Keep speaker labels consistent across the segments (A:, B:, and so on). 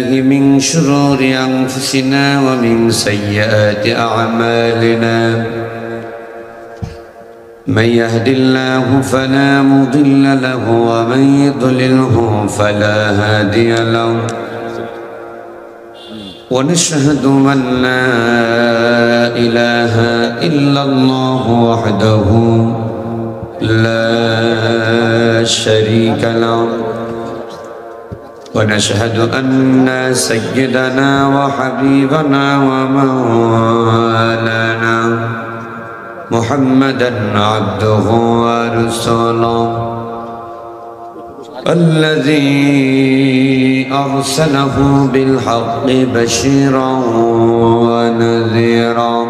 A: من شرور أنفسنا ومن سيئات أعمالنا من يهد الله فلا مضل له ومن يضلله فلا هادي له ونشهد أن لا إله إلا الله وحده لا شريك له ونشهد أن سيدنا وحبيبنا ومولانا محمدًا عبده ورسوله الذي أرسله بالحق بشيرا ونذيرا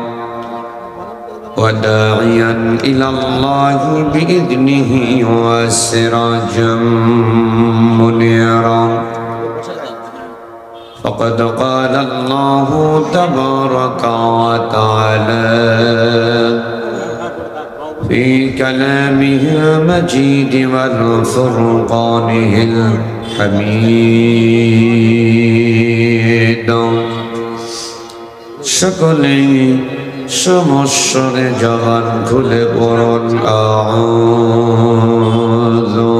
A: وداعيا إلى الله بإذنه وسراجا منيرا فقد قال الله تبارك وتعالى في كلامه المجيد والفرقانه الحميد সকলেই সমস্বরে জবান খুলে পড়ুন আউযু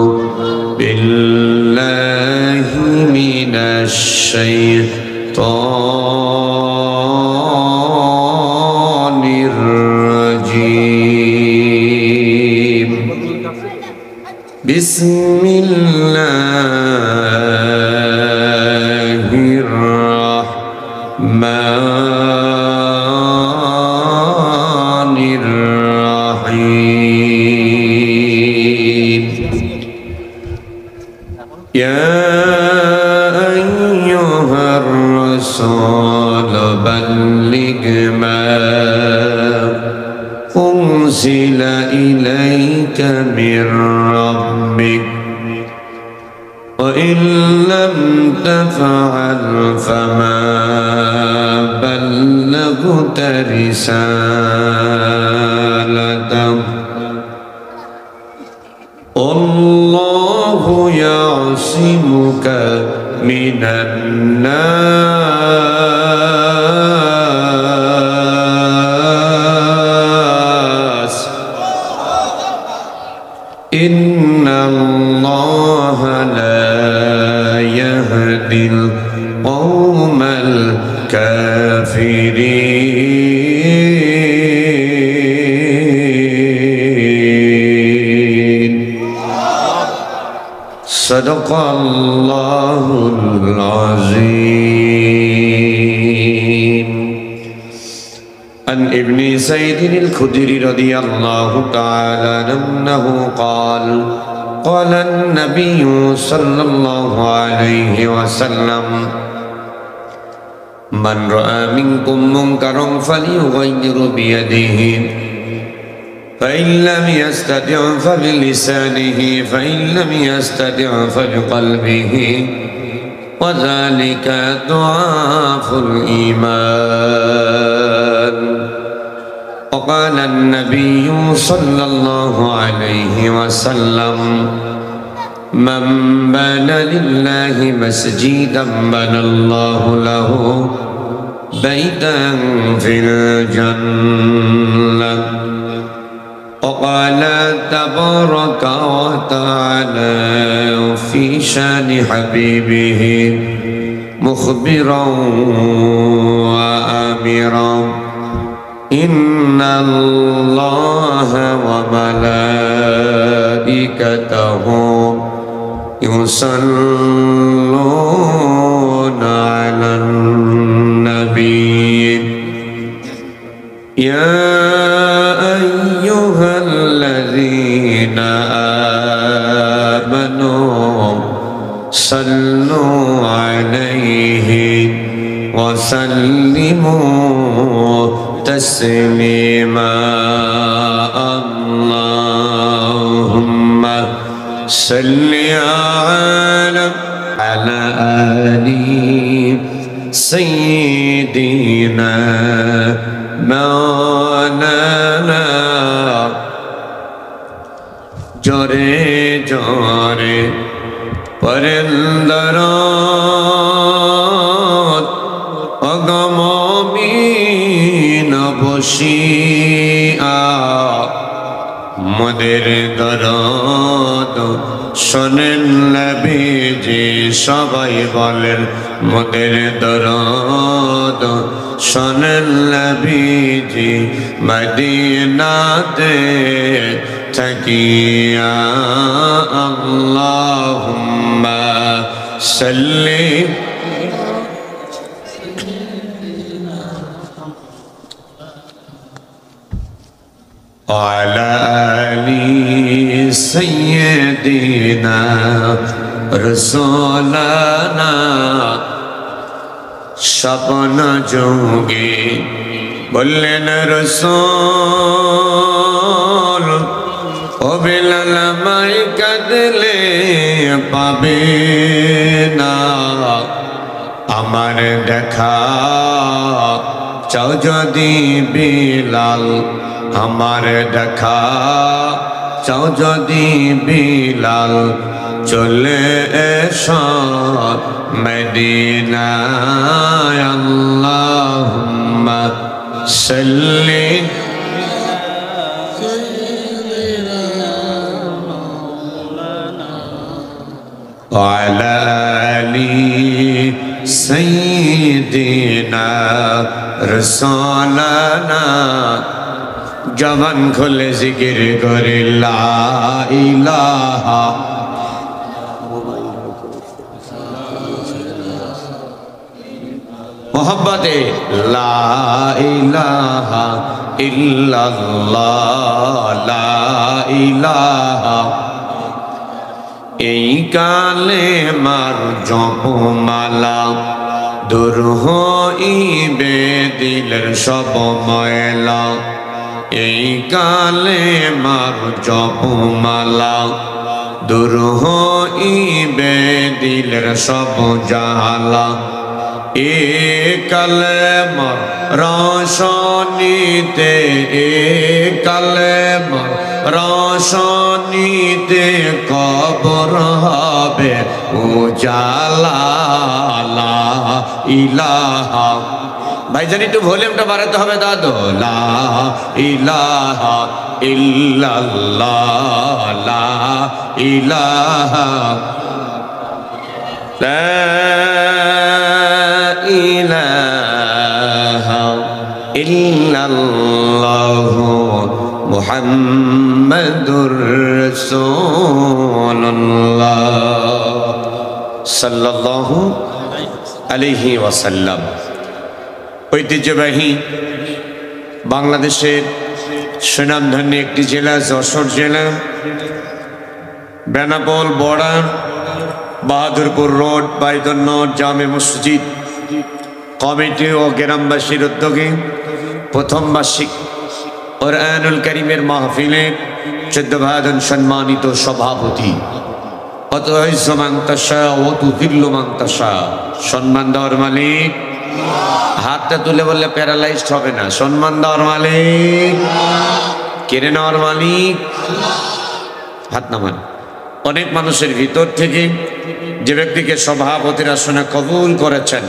A: বিল্লাহি মিনাশ শাইতানির রাজীম বিসমিল্লাহির রাহমানির রাহিম ইয়া আইয়ুহার রাসূল বাল্লিগ মা উনজিলা ইলাইকা মির রাব্বিক وإن لم تفعل فما بلغت رسالته الله يعصمك من الناس إن الله لا يهدي القوم الكافرين صدق الله العظيم عن ابن سعيد الخدري رضي الله تعالى عنه قال قال النبي صلى الله عليه وسلم من رأى منكم منكرا فليغير بيده فإن لم يستطع فبلسانه فإن لم يستطع فبقلبه وذلك ضعاف الإيمان وقال النبي صلى الله عليه وسلم من بنى لله مسجدا بنى الله له بيتا في الجنة وقال تبارك وتعالى في شان حبيبه مخبرا وآمرا إن الله وملائكته يصلون على النبي يا أيها الذين آمنوا صلوا عليه وسلموا تسليما اللهم صل على آل سيدنا مولانا جورے جورے پرندران বসিয়া মোদের দরদ শোনেন নবীজি সবাই বলেন মোদের দরদ শোনেন নবীজি মদিনাতে থাকিয়া আল্লাহুম্মা সাল্লি على آل سيدنا رسولنا স্বপ্ন যোগে বললেন রসূল ও বিলাল মাই কাঁদলে পাবে না আমার দেখা চাও যদি বিলাল আমার দেখা চাও যদি বিলাল চলে এসো মদিনায় আল্লাহুম্মা সাল্লি আলা আলি সাইয়্যিদিনা রাসূলুনা জবান খুলে জিকির করে লা ইলাহা মোহাম্মদে লা ইলাহা ইল্লাল্লাহ লা ইলাহা এই কালে মার জপমালা দূর হইবে দিলের সব ময়লা এই কালে মার জপমালা দূর হইবে দিলের সব জালা এ কালেমার রোশনীতে এ কালেমার রোশনীতে কবর হবে উজালা লা ইলাহা ভাইজান একটু ভলিউমটা বাড়াতে হবে দাদু লা ইলাহা ইল্লাল্লাহ লা ইলাহা লা ইলাহা ইল্লাল্লাহ মুহাম্মাদুর রাসূলুল্লাহ সাল্লাল্লাহু আলাইহি ওয়াসাল্লাম। ঐতিহ্যবাহী বাংলাদেশের সুনামধন্য একটি জেলা যশোর জেলা, বেনাপোল বর্ডার, বাহাদুরপুর রোড, বাইতুন্নূর জামে মসজিদ কমিটি ও গ্রামবাসীর উদ্যোগে প্রথম বার্ষিক কোরআনুল কারীমের মাহফিলের 14 ভাদন সম্মানিত সভাপতি সম্মান দেওয়ার মালিক। হাতটা তুলে বললে প্যারালাইজড হবে না। সম্মান দেওয়ার মালিক, কেড়ে নেওয়ার মালিক। হাত নামান। অনেক মানুষের ভিতর থেকে যে ব্যক্তিকে সভাপতির আসনে কবুল করেছেন,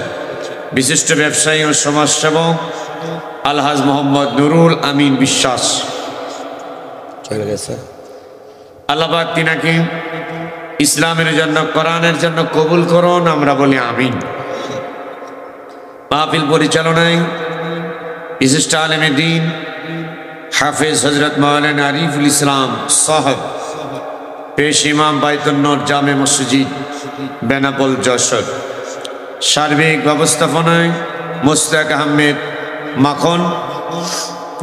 A: বিশিষ্ট ব্যবসায়ী ও সমাজসেবক আলহাজ মোহাম্মদ নুরুল আমিন বিশ্বাস চলে গেছে। আল্লাহ পাক তিনাকে ইসলামের জন্য, কোরআনের জন্য কবুল করুন, আমরা বলি আমিন। মাহফিল পরিচালনায় বিশিষ্ট আলেমে দ্বীন হাফেজ হযরত মাওলানা আরিফুল ইসলাম সাহেব, পেশ ইমাম বাইতুন্নূর জামে মসজিদ বেনাপোল যশোর। সার্বিক ব্যবস্থাপনায় মোস্তাক আহমেদ মাখন,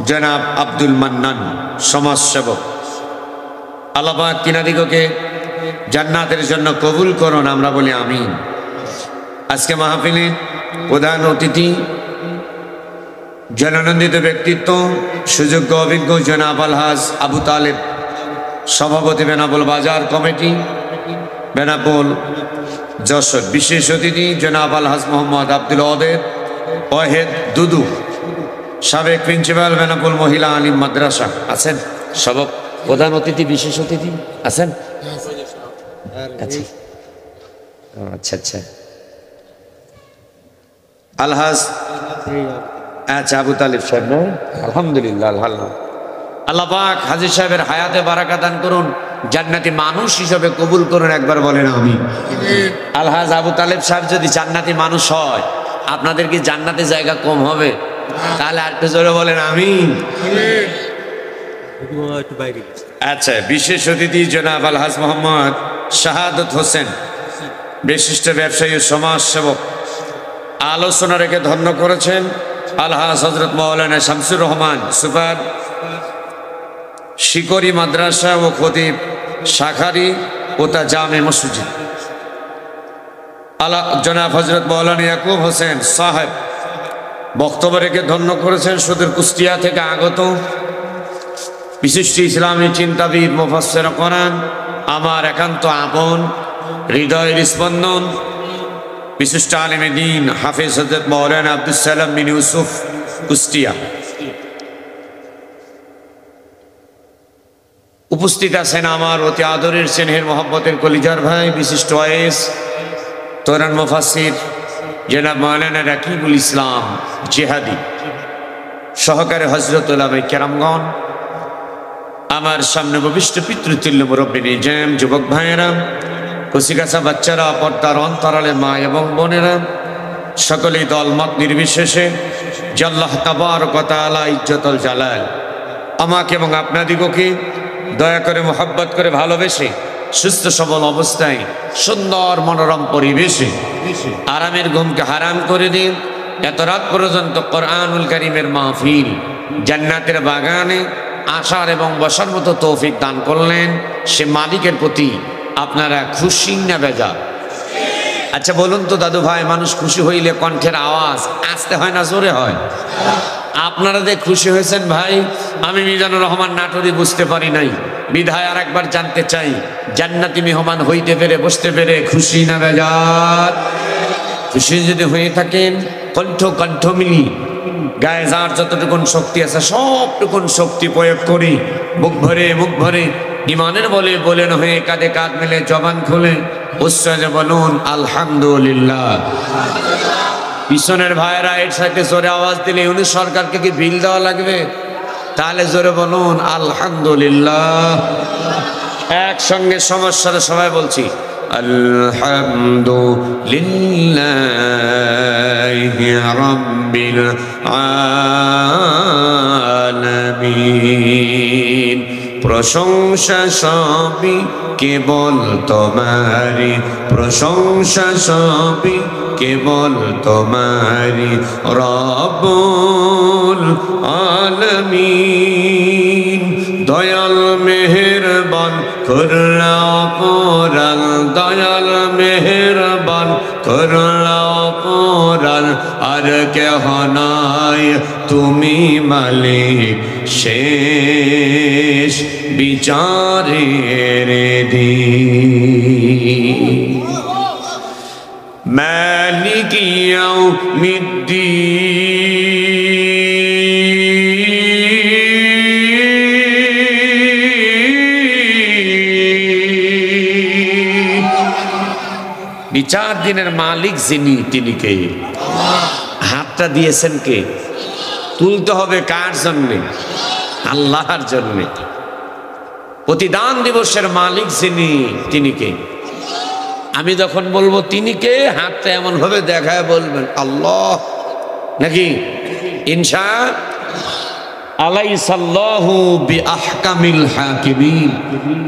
A: জনাব আব্দুল মান্নান সমাজসেবক। আল্লাহ পাক তিনাদিগকে জান্নাতের জন্য কবুল করুন, আমরা বলি আমিন। আজকে মাহফিলের প্রধান অতিথি, জননন্দিত ব্যক্তিত্ব, সুযোগ্য অভিজ্ঞ জনাব আলহাজ আবু তালেব, সভাপতি বেনাপোল বাজার কমিটি বেনাপোল যশোর। বিশেষ অতিথি জনাব আলহাজ মোহাম্মদ আব্দুল ওয়াহেদ দুদু, সাবেক প্রিন্সিপাল বেনাপোল মহিলা আলিম মাদ্রাসা আছেন। সব প্রধান অতিথি, বিশেষ অতিথি আছেন। আচ্ছা আচ্ছা। আলহাজ আচ্ছা, আবু তালিব সাহেব না? আলহামদুলিল্লাহ, আল্লাহ আল্লাহ পাক হাজী সাহেবের হায়াতে বারাকা দান করুন, জান্নাতি মানুষ হিসেবে কবুল করুন, একবার বলেন আমিন। আলহাজ আবু তালেব সাহেব যদি জান্নাতি মানুষ হয়, আপনাদের কি জান্নাতে জায়গা কম হবে? তাহলে আরেকটু জোরে বলেন আমিন। আচ্ছা, বিশেষ অতিথি জনাব আলহাজ মোহাম্মদ শাহাদত হোসেন, বিশিষ্ট ব্যবসায়ী ও সমাজসেবক, আলোচনা রেখে ধন্য করেছেন আলহাজ হযরত মাওলানা শামসুর রহমান সুপার শিকরি মাদ্রাসা ও খতিব শাখারি ও তা জামে মসজিদ, জনাব হযরত মাওলানা ইয়াকুব হোসেন সাহেব বক্তব্য রেখে ধন্য করেছেন সুদূর কুষ্টিয়া থেকে আগত বিশিষ্ট ইসলামী চিন্তাবিদ, মুফাসসির কোরআন, আমার একান্ত আপন, হৃদয়ের স্পন্দন, বিশিষ্ট আলেমে দ্বীন হাফেজ হযরত মাওলানা আব্দুস সালাম বিন ইউসুফ কুষ্টিয়া। উপস্থিত আছেন আমার অতি আদরের স্নেহের মহব্বতের কলিজার ভাই, বিশিষ্ট ওয়াইস কোরআন মুফাসসির জনাব মাওলানা রাকিবুল ইসলাম জিহাদি, সহকারী হযরত উলামায়ে কেরামগণ, আমার সামনে ভবিষ্ঠ পিতৃতুল্য মুরব্বী নিজাম, যুবক ভাইয়েরা, কচিকাঁচা বাচ্চারা, পর্দার অন্তরালে মা এবং বোনেরা, সকলেই দলমত নির্বিশেষে যে আল্লাহ তাবারক ওয়া তাআলা ইজ্জতুল জালাল আমাকে এবং আপনাদিগকে দয়া করে মোহাব্বত করে ভালোবেসে সুস্থ সবল অবস্থায় সুন্দর মনোরম পরিবেশে আরামের ঘুমকে হারাম করে দিন, এত রাত পর্যন্ত কোরআনুল কারীমের মাহফিল জান্নাতের বাগানে আসার এবং বসার মতো তৌফিক দান করলেন, সে মালিকের প্রতি আপনারা খুশি না বেজার? আচ্ছা বলুন তো দাদু ভাই, মানুষ খুশি হইলে কণ্ঠের আওয়াজ আস্তে হয় না জোরে হয়? আপনারা যে খুশি হয়েছেন ভাই, আমি মিজানুর রহমান নাটোরি বুঝতে পারি নাই, বিধায় আর একবার জানতে চাই, জান্নাতি মেহমান হইতে পেরে বসতে পেরে খুশি না বেজার? খুশি যদি হয়ে থাকেন কণ্ঠ মিলি গায়ে যার যতটুকুন শক্তি আছে সবটুকুন শক্তি প্রয়োগ করি, মুখ ভরে ইমানের বলে বলেন হয়ে কাঁধে কাঁধ মিলে জবান খুলে উচ্চারণে বলুন আলহামদুলিল্লাহ। পিছনের ভাইরা এর সাথে জোরে আওয়াজ দিলে উনি সরকারকে কি বিল দেওয়া লাগবে? তাহলে জোরে বলুন আলহামদুলিল্লাহ। একসঙ্গে সমস্যার সবাই বলছি আলহামদুলিল্লাহি রাব্বিল আলামিন। প্রশংসা সবই কেবল তোমারি, প্রশংসা সবই কেবল তোমারি রব্বুল আলামিন। দয়াল মেহেরবান করলাও কোরআন, দয়াল মেহেরবান করলাও কোরআন, আর কেহ নাই তুমি মালিক শেষ বিচারের দিন। মালিক ইয়াউমিদ্দিন। বিচার দিনের মালিক যিনি, তিনি কে? হাতটা দিয়েছেন কে? তুলতে হবে কার জন্যে? আল্লাহর জন্যে। প্রতিদান দিবসের মালিক যিনি, তিনি কে? আমি যখন বলবো তিনি কে, হাতটা এমন ভাবে দেখায় বলবেন আল্লাহ, নাকি? ইনশা আলাইসাল্লাহু বিআহকামিল হাকিমিন।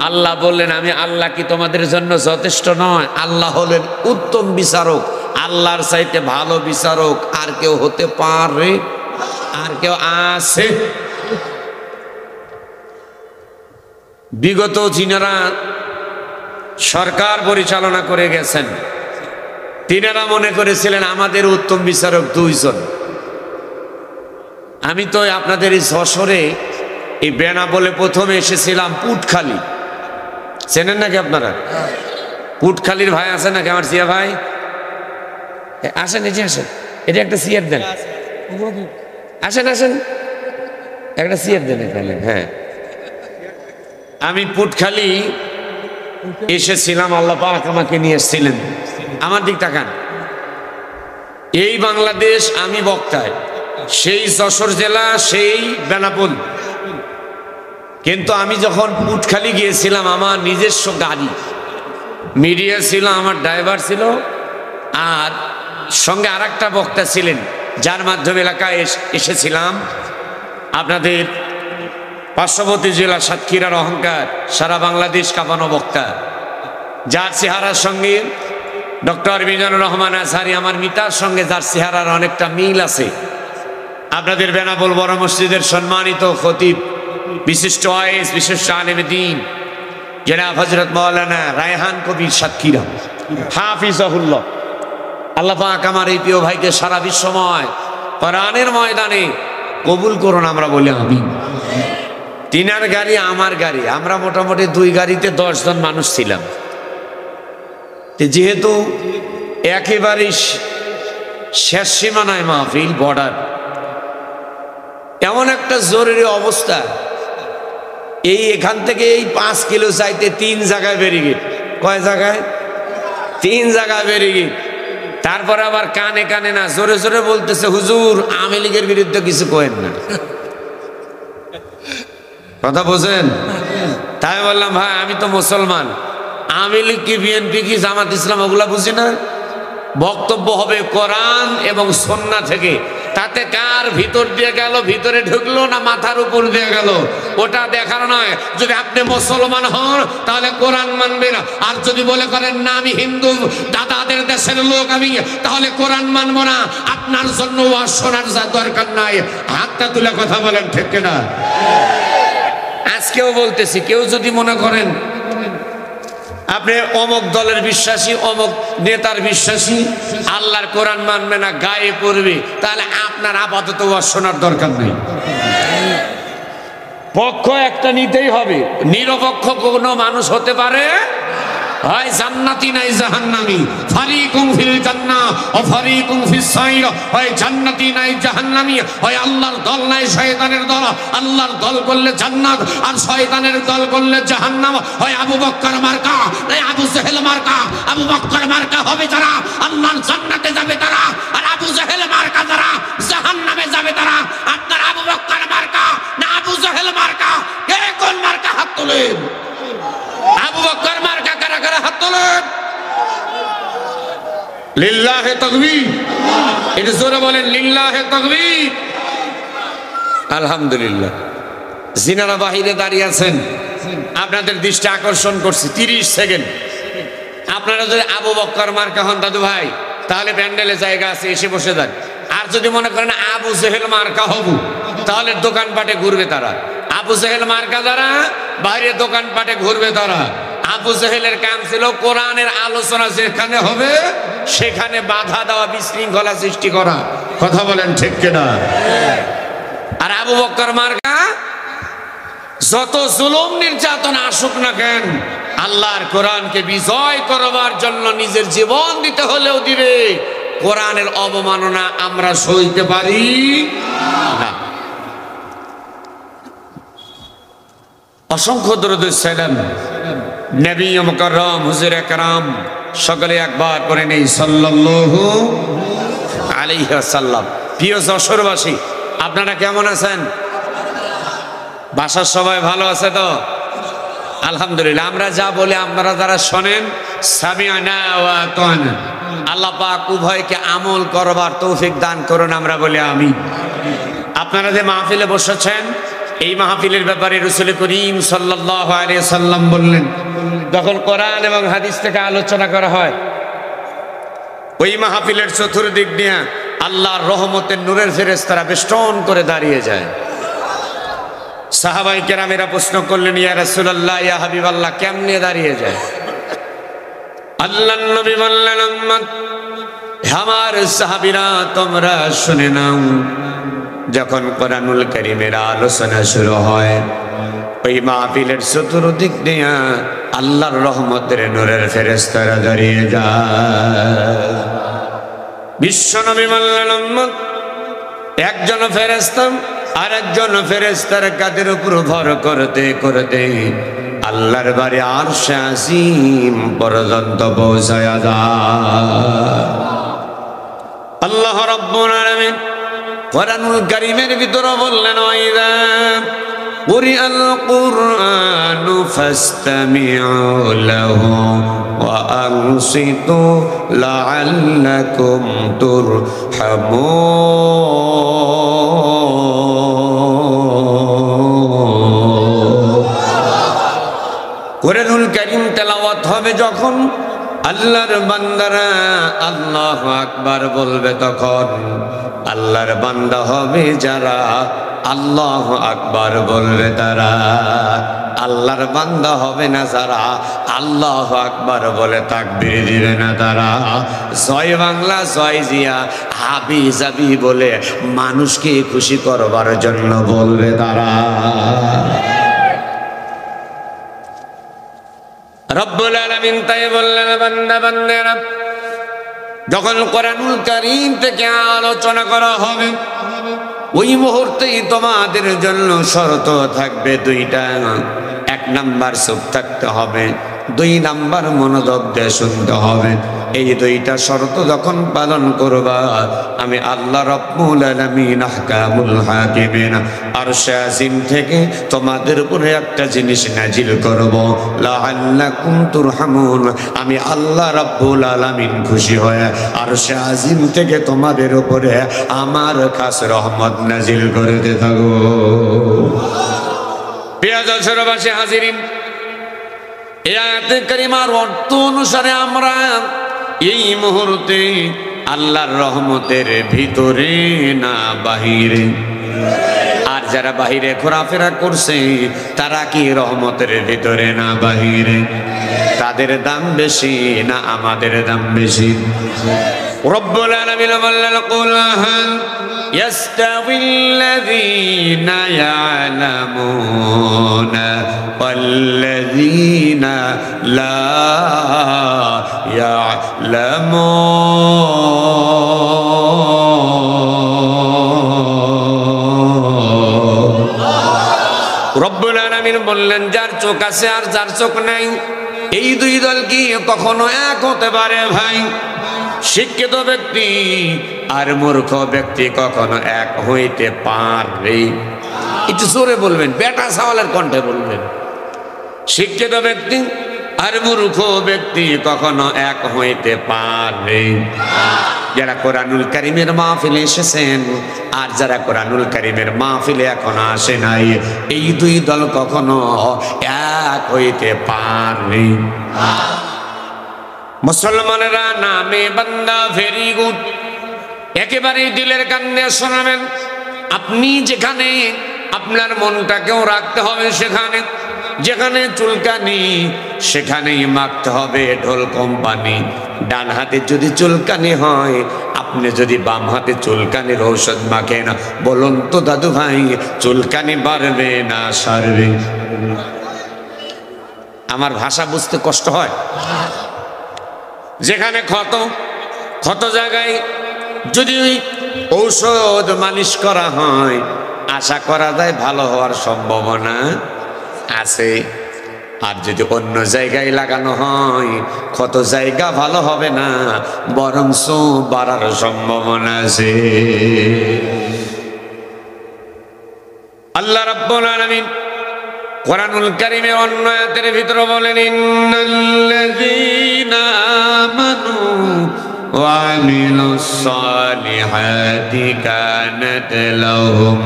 A: আল্লাহ বললেন আমি আল্লাহ কি তোমাদের জন্য যথেষ্ট নয়? আল্লাহ হলেন উত্তম বিচারক, আল্লাহর চাইতে ভালো বিচারক আর কেউ হতে পারে? আর কেউ আছে? বিগত যিনারা সরকার পরিচালনা করে গেছেন, তিনারা মনে করেছিলেন আমাদের উত্তম বিচারক দুইজন। আমি তো আপনাদের এই যশোরে এই বেনাপোলে প্রথমে এসেছিলাম পুটখালি, চেনেন নাকি আপনারা? পুটখালির ভাই আছেন নাকি? আমার জিয়া ভাই আসেন, এই যে আসেন, এটা একটা চেয়ার দেন, আসেন আসেন, একটা চেয়ার দেন এখানে। হ্যাঁ, আমি পুটখালি এসেছিলাম, আল্লাহ পাক আমাকে নিয়ে এসেছিলেন। আমার দিক তাকান, এই বাংলাদেশ আমি বক্তায় সেই যশোর জেলা, সেই বেনাপোল। কিন্তু আমি যখন পুটখালি গিয়েছিলাম, আমার নিজস্ব গাড়ি, মিডিয়া ছিল, আমার ড্রাইভার ছিল, আর সঙ্গে আর একটা বক্তা ছিলেন, যার মাধ্যমে এলাকায় এসেছিলাম। আপনাদের পার্শ্ববর্তী জেলা সাতক্ষীরার অহংকার, সারা বাংলাদেশ কাঁপানো বক্তা, যার চেহারার সঙ্গে ডক্টর মিজানুর রহমান আজহারি আমার মিতার সঙ্গে যার চেহারার অনেকটা মিল আছে। আপনাদের বেনাপোল বড় মসজিদের সম্মানিত খতিব, বিশিষ্ট ওয়াইজ, বিশিষ্ট আলেমে দ্বীন জনাব হযরত মাওলানা রায়হান কবির সাতক্ষীরা হাফিজাহুল্লাহ। আল্লাহ পাক আমার এই প্রিয় ভাইকে সারা বিশ্বময় কোরআনের ময়দানে কবুল করুন, আমরা বলি আমিন। তিনার গাড়ি, আমার গাড়ি, আমরা মোটামুটি 2 গাড়িতে 10 জন মানুষ ছিলাম। যেহেতু একেবারে শেষ সীমানায় মাহফিল, বর্ডার, এমন একটা জরুরি অবস্থা, এখান থেকে এই 5 কিলো যাইতে 3 জায়গায় ব্যারিকেড। কয় জায়গায়? 3 জায়গায় ব্যারিকেড। তারপরে আবার কানে কানে না, জোরে জোরে বলতেছে, হুজুর আওয়ামী লীগের বিরুদ্ধে কিছু কয়েন না। কথা বোঝেন? তাই বললাম, ভাই আমি তো মুসলমান, আওয়ামী লীগ কি, বিএনপি কি, জামাত ইসলাম ওগুলা বুঝি না। বক্তব্য হবে কোরআন এবং সুন্নাহ থেকে। তাতে কার ভিতর দিয়ে গেল, ভিতরে ঢুকলো না মাথার উপর দিয়ে গেল, ওটা দেখার নয়। যদি আপনি মুসলমান হন তাহলে কোরআন মানবেন, আর যদি বলে করেন না আমি হিন্দু, দাদাদের দেশের লোক আমি, তাহলে কোরআন মানবো না। আপনার জন্য ওয়াজ শোনার দরকার নাই। হাতটা তুলে কথা বলেন, ঠিক কিনা? আজকেও বলতেছি, কেউ যদি মনে করেন আপনি অমুক দলের বিশ্বাসী, অমুক নেতার বিশ্বাসী, আল্লাহর কোরআন মানবে না, গায়ে পড়বে, তাহলে আপনার আপাতত ওয়াজ শোনার দরকার নেই। পক্ষ একটা নিতেই হবে। নিরপেক্ষ কোনো মানুষ হতে পারে, হয় জান্নাতি নাই জাহান্নামী, ফারিকুম ফিল জান্নাহ ওয়া ফারিকুম ফিস সাইর, হয় জান্নাতি নাই জাহান্নামী, হয় আল্লাহর দল নাই শয়তানের দল। আল্লাহর দল করলে জান্নাত, আর শয়তানের দল করলে জাহান্নাম। হয় আবু বকর মার্কা নাই আবু জেহেল মার্কা। আবু বকর মার্কা হবে যারা, আল্লাহর জান্নাতে যাবে তারা, আর আবু জেহেল মার্কা যারা, জাহান্নামে যাবে তারা। আপনার আবু বকর মার্কা না আবু জেহেল মার্কা? কে কোন মার্কা? হাত তোলেন। আবু বকর মার্কা কারা কারা? হাত তোলেন। লিল্লাহে তাকবীর। এটা জোরে বলেন, লিল্লাহে তাকবীর। আলহামদুলিল্লাহ। জিনারা বাহিরে দাঁড়িয়ে আছেন, আপনাদের দৃষ্টি আকর্ষণ করছি 30 সেকেন্ড। আপনারা যদি আবু বকর মার্কা হন দাদু ভাই, তাহলে প্যান্ডেলে জায়গা আছে, এসে বসে যান। আর যদি মনে করেন আবু জেহেল মার্কা হব, তাহলে দোকানপাটে ঘুরবে তারা। আবু জেহেল মার্কা যারা, বাইরে দোকানপাটে ঘুরবে তারা। আবু জেহেলের কাম ছিল কোরআনের আলোচনা যেখানে হবে সেখানে বাধা দেওয়া, বিশৃঙ্খলা সৃষ্টি করা। কথা বলেন, ঠিক কিনা? আর আবু বকর মার্কা যত জুলুম নির্যাতন আসুক না কেন, আল্লাহর কোরআনকে বিজয় করবার জন্য নিজের জীবন দিতে হলেও দিবে। কোরআনের অবমাননা আমরা সইতে পারি না। অসংখ্য দরুদ সালাম নবী মুকাররম হুজুর আকরাম সকলে একবার করে নেই সাল্লাল্লাহু আলাইহি ওয়াসাল্লাম। প্রিয় যশোরবাসী, আপনারা কেমন আছেন? বাসার সবাই ভালো আছে তো? আলহামদুলিল্লাহ। আমরা যা বলি আপনারা যারা শোনেন, সামিআনা ওয়া আতানা। আল্লাহ পাক উভয়কে আমল করবার তৌফিক দান করুন, আমরা বলি আমিন। আপনারা যে মাহফিলে বসেছেন, এই মাহফিলের ব্যাপারে রাসূল করিম সাল্লাল্লাহু আলাইহি সাল্লাম বললেন, যখন কোরআন এবং হাদিস থেকে আলোচনা করা হয়, ওই মাহফিলের চতুর্দিক দিয়ে আল্লাহর রহমতের নূরের ফেরেশতারা বেষ্টন করে দাঁড়িয়ে যায়। সাহাবায়ে কেরামেরা প্রশ্ন করলেন, ইয়া রাসূলুল্লাহ, ইয়া হাবিবাল্লাহ, কেমনে দাঁড়িয়ে যায়? আল্লাহর নবী বললেন, উম্মত আমার সাহাবীরা, তোমরা শুনে নাও, যখন কোরআনুল কারীমের আলোচনা শুরু হয়, ওই মাহফিলের চতুর্দিক দিয়ে আল্লাহর রহমতের নূরের ফেরেশতারা দাঁড়িয়ে যায়। বিশ্বনবী বললেন, উম্মত একজন ফেরেশতা আর একজন ফেরেশতার কাঁধের উপর ভর করতে করতে আল্লাহর বাড়ি আরশে আজিম পর্যন্ত পৌঁছায়া যায়। আল্লাহ রাব্বুল আলামিন কুরআনুল কারীমের ভিতরে বললেন ওয়াইদা কুরিআল কুরআনু ফাসতামিউ লাহু ওয়া আনসিতু লাআল্লাকুম তুরহামুন। কুরআনুল কারীম তেলাওয়াত হবে যখন আল্লাহর বান্দারা আল্লাহু আকবার বলবে, তখন আল্লাহর বান্দা হবে যারা আল্লাহু আকবার বলবে তারা। আল্লাহর বান্দা হবে না যারা আল্লাহু আকবার বলে তাকবীর দিবে না তারা। জয় বাংলা জয় জিয়া হাবি জাবি বলে মানুষকে খুশি করবার জন্য বলবে তারা। রব্বুল আলামিন তাই বললেন, বান্দা বান্দারা যখন কুরআনুল কারীম থেকে আলোচনা করা হবে ওই মুহূর্তেই তোমাদের জন্য শর্ত থাকবে দুইটা। এক নাম্বার চুপ থাকতে হবে, 2 নাম্বার মনোযোগ দিয়ে শুনতে হবে। এই দুইটা শর্ত যখন পালন করবা আমি আল্লাহ রব্বুল আলামিন আহকামুল হাকিমিন আরশে আজিম থেকে তোমাদের উপরে একটা জিনিস নাজিল করব, লাআল্লাকুম তুরহামুন। আমি আল্লাহ রব্বুল আলামিন খুশি হয়ে আরশে আজিম থেকে তোমাদের উপরে আমার খাস রহমত নাজিল করতে থাকো। প্রিয় দর্শকবাসী হাজিরিন, এই আয়াতে কারিমার অর্থ অনুসারে আমরা এই মুহূর্তে আল্লাহর রহমতের ভিতরে না বাহিরে। আর যারা বাহিরে ঘোরাফেরা করছে তারা কি রহমতের ভিতরে না বাহিরে? তাদের দাম বেশি না আমাদের দাম বেশি? রব্বুল আলামিন বললেন, কুল হাল ইয়াস্তাবিল্লাযীনা ইয়ালামুনা ওয়াল্লাযীনা লা ইয়ালামুন। রব্বুল আলামিন বললেন, যার চোখ আছে আর যার চোখ নাই এই দুই দল কি কখনো এক হতে পারে ভাই? শিক্ষিত ব্যক্তি আর মূর্খ ব্যক্তি কখনো এক হইতে পারে? একটু জোরে বলবেন, বেটা সাওয়ালের কণ্ঠে বলবেন। শিক্ষিত ব্যক্তি আর মূর্খ ব্যক্তি কখনো এক হইতে পারে? যারা কোরআনুল কারীমের মাহফিলে এসেছেন আর যারা কোরআনুল কারীমের মাহফিলে এখনো আসে নাই, এই দুই দল কখনো এক হইতে পারে? মুসলমানেরা নামে বান্দা ভেরি গুড, একেবারে দিলের কান্দে শোনাবেন। আপনি যেখানে আপনার মনটাকেও রাখতে হবে সেখানে, যেখানে চুলকানি সেখানেই মাখতে হবে ঢোল কোম্পানি। ডান হাতে যদি চুলকানি হয়, আপনি যদি বাম হাতে চুলকানির ঔষধ মাখেন, বলুন তো দাদু ভাই চুলকানি বাড়বে না সারবে? আমার ভাষা বুঝতে কষ্ট হয়? যেখানে ক্ষত জায়গায় যদি ঔষধ মালিশ করা হয়, আশা করা যায় ভালো হওয়ার সম্ভাবনা আছে। আর যদি অন্য জায়গায় লাগানো হয়, ক্ষত জায়গা ভালো হবে না, বরঞ্চ বাড়ার সম্ভাবনা আছে। আল্লাহ রাব্বুল আলামিন কোরআনুল কারীমের অন্য আয়াতের ভিতরে বলেন, ইন্নাল্লাযীনা আমানু ওয়া আমিলুস সালিহাতি কানাত লাহুম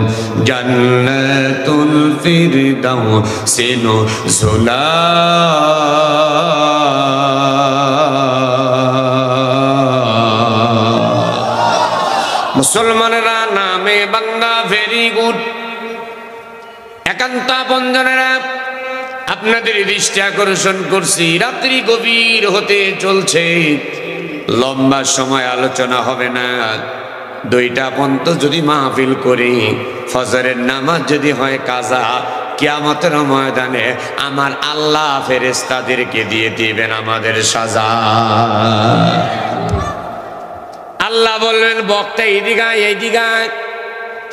A: জান্নাতুল ফিরদাউসি নুজুলা। মুসলমানেরা নামে বান্দা ভেরি গুড। একান্ত আপনজনেরা আপনাদের দৃষ্টি আকর্ষণ করছি, রাত্রি গভীর হতে চলছে, লম্বা সময় আলোচনা হবে না। 2টা পর্যন্ত যদি মাহফিল করি, ফজরের নামাজ যদি হয় কাজা, কিয়ামতের ময়দানে আমার আল্লাহ ফেরেশতাদেরকে দিয়ে দিবেন আমাদের সাজা। আল্লাহ বলবেন, বক্তা এইদিকায় এইদিকায়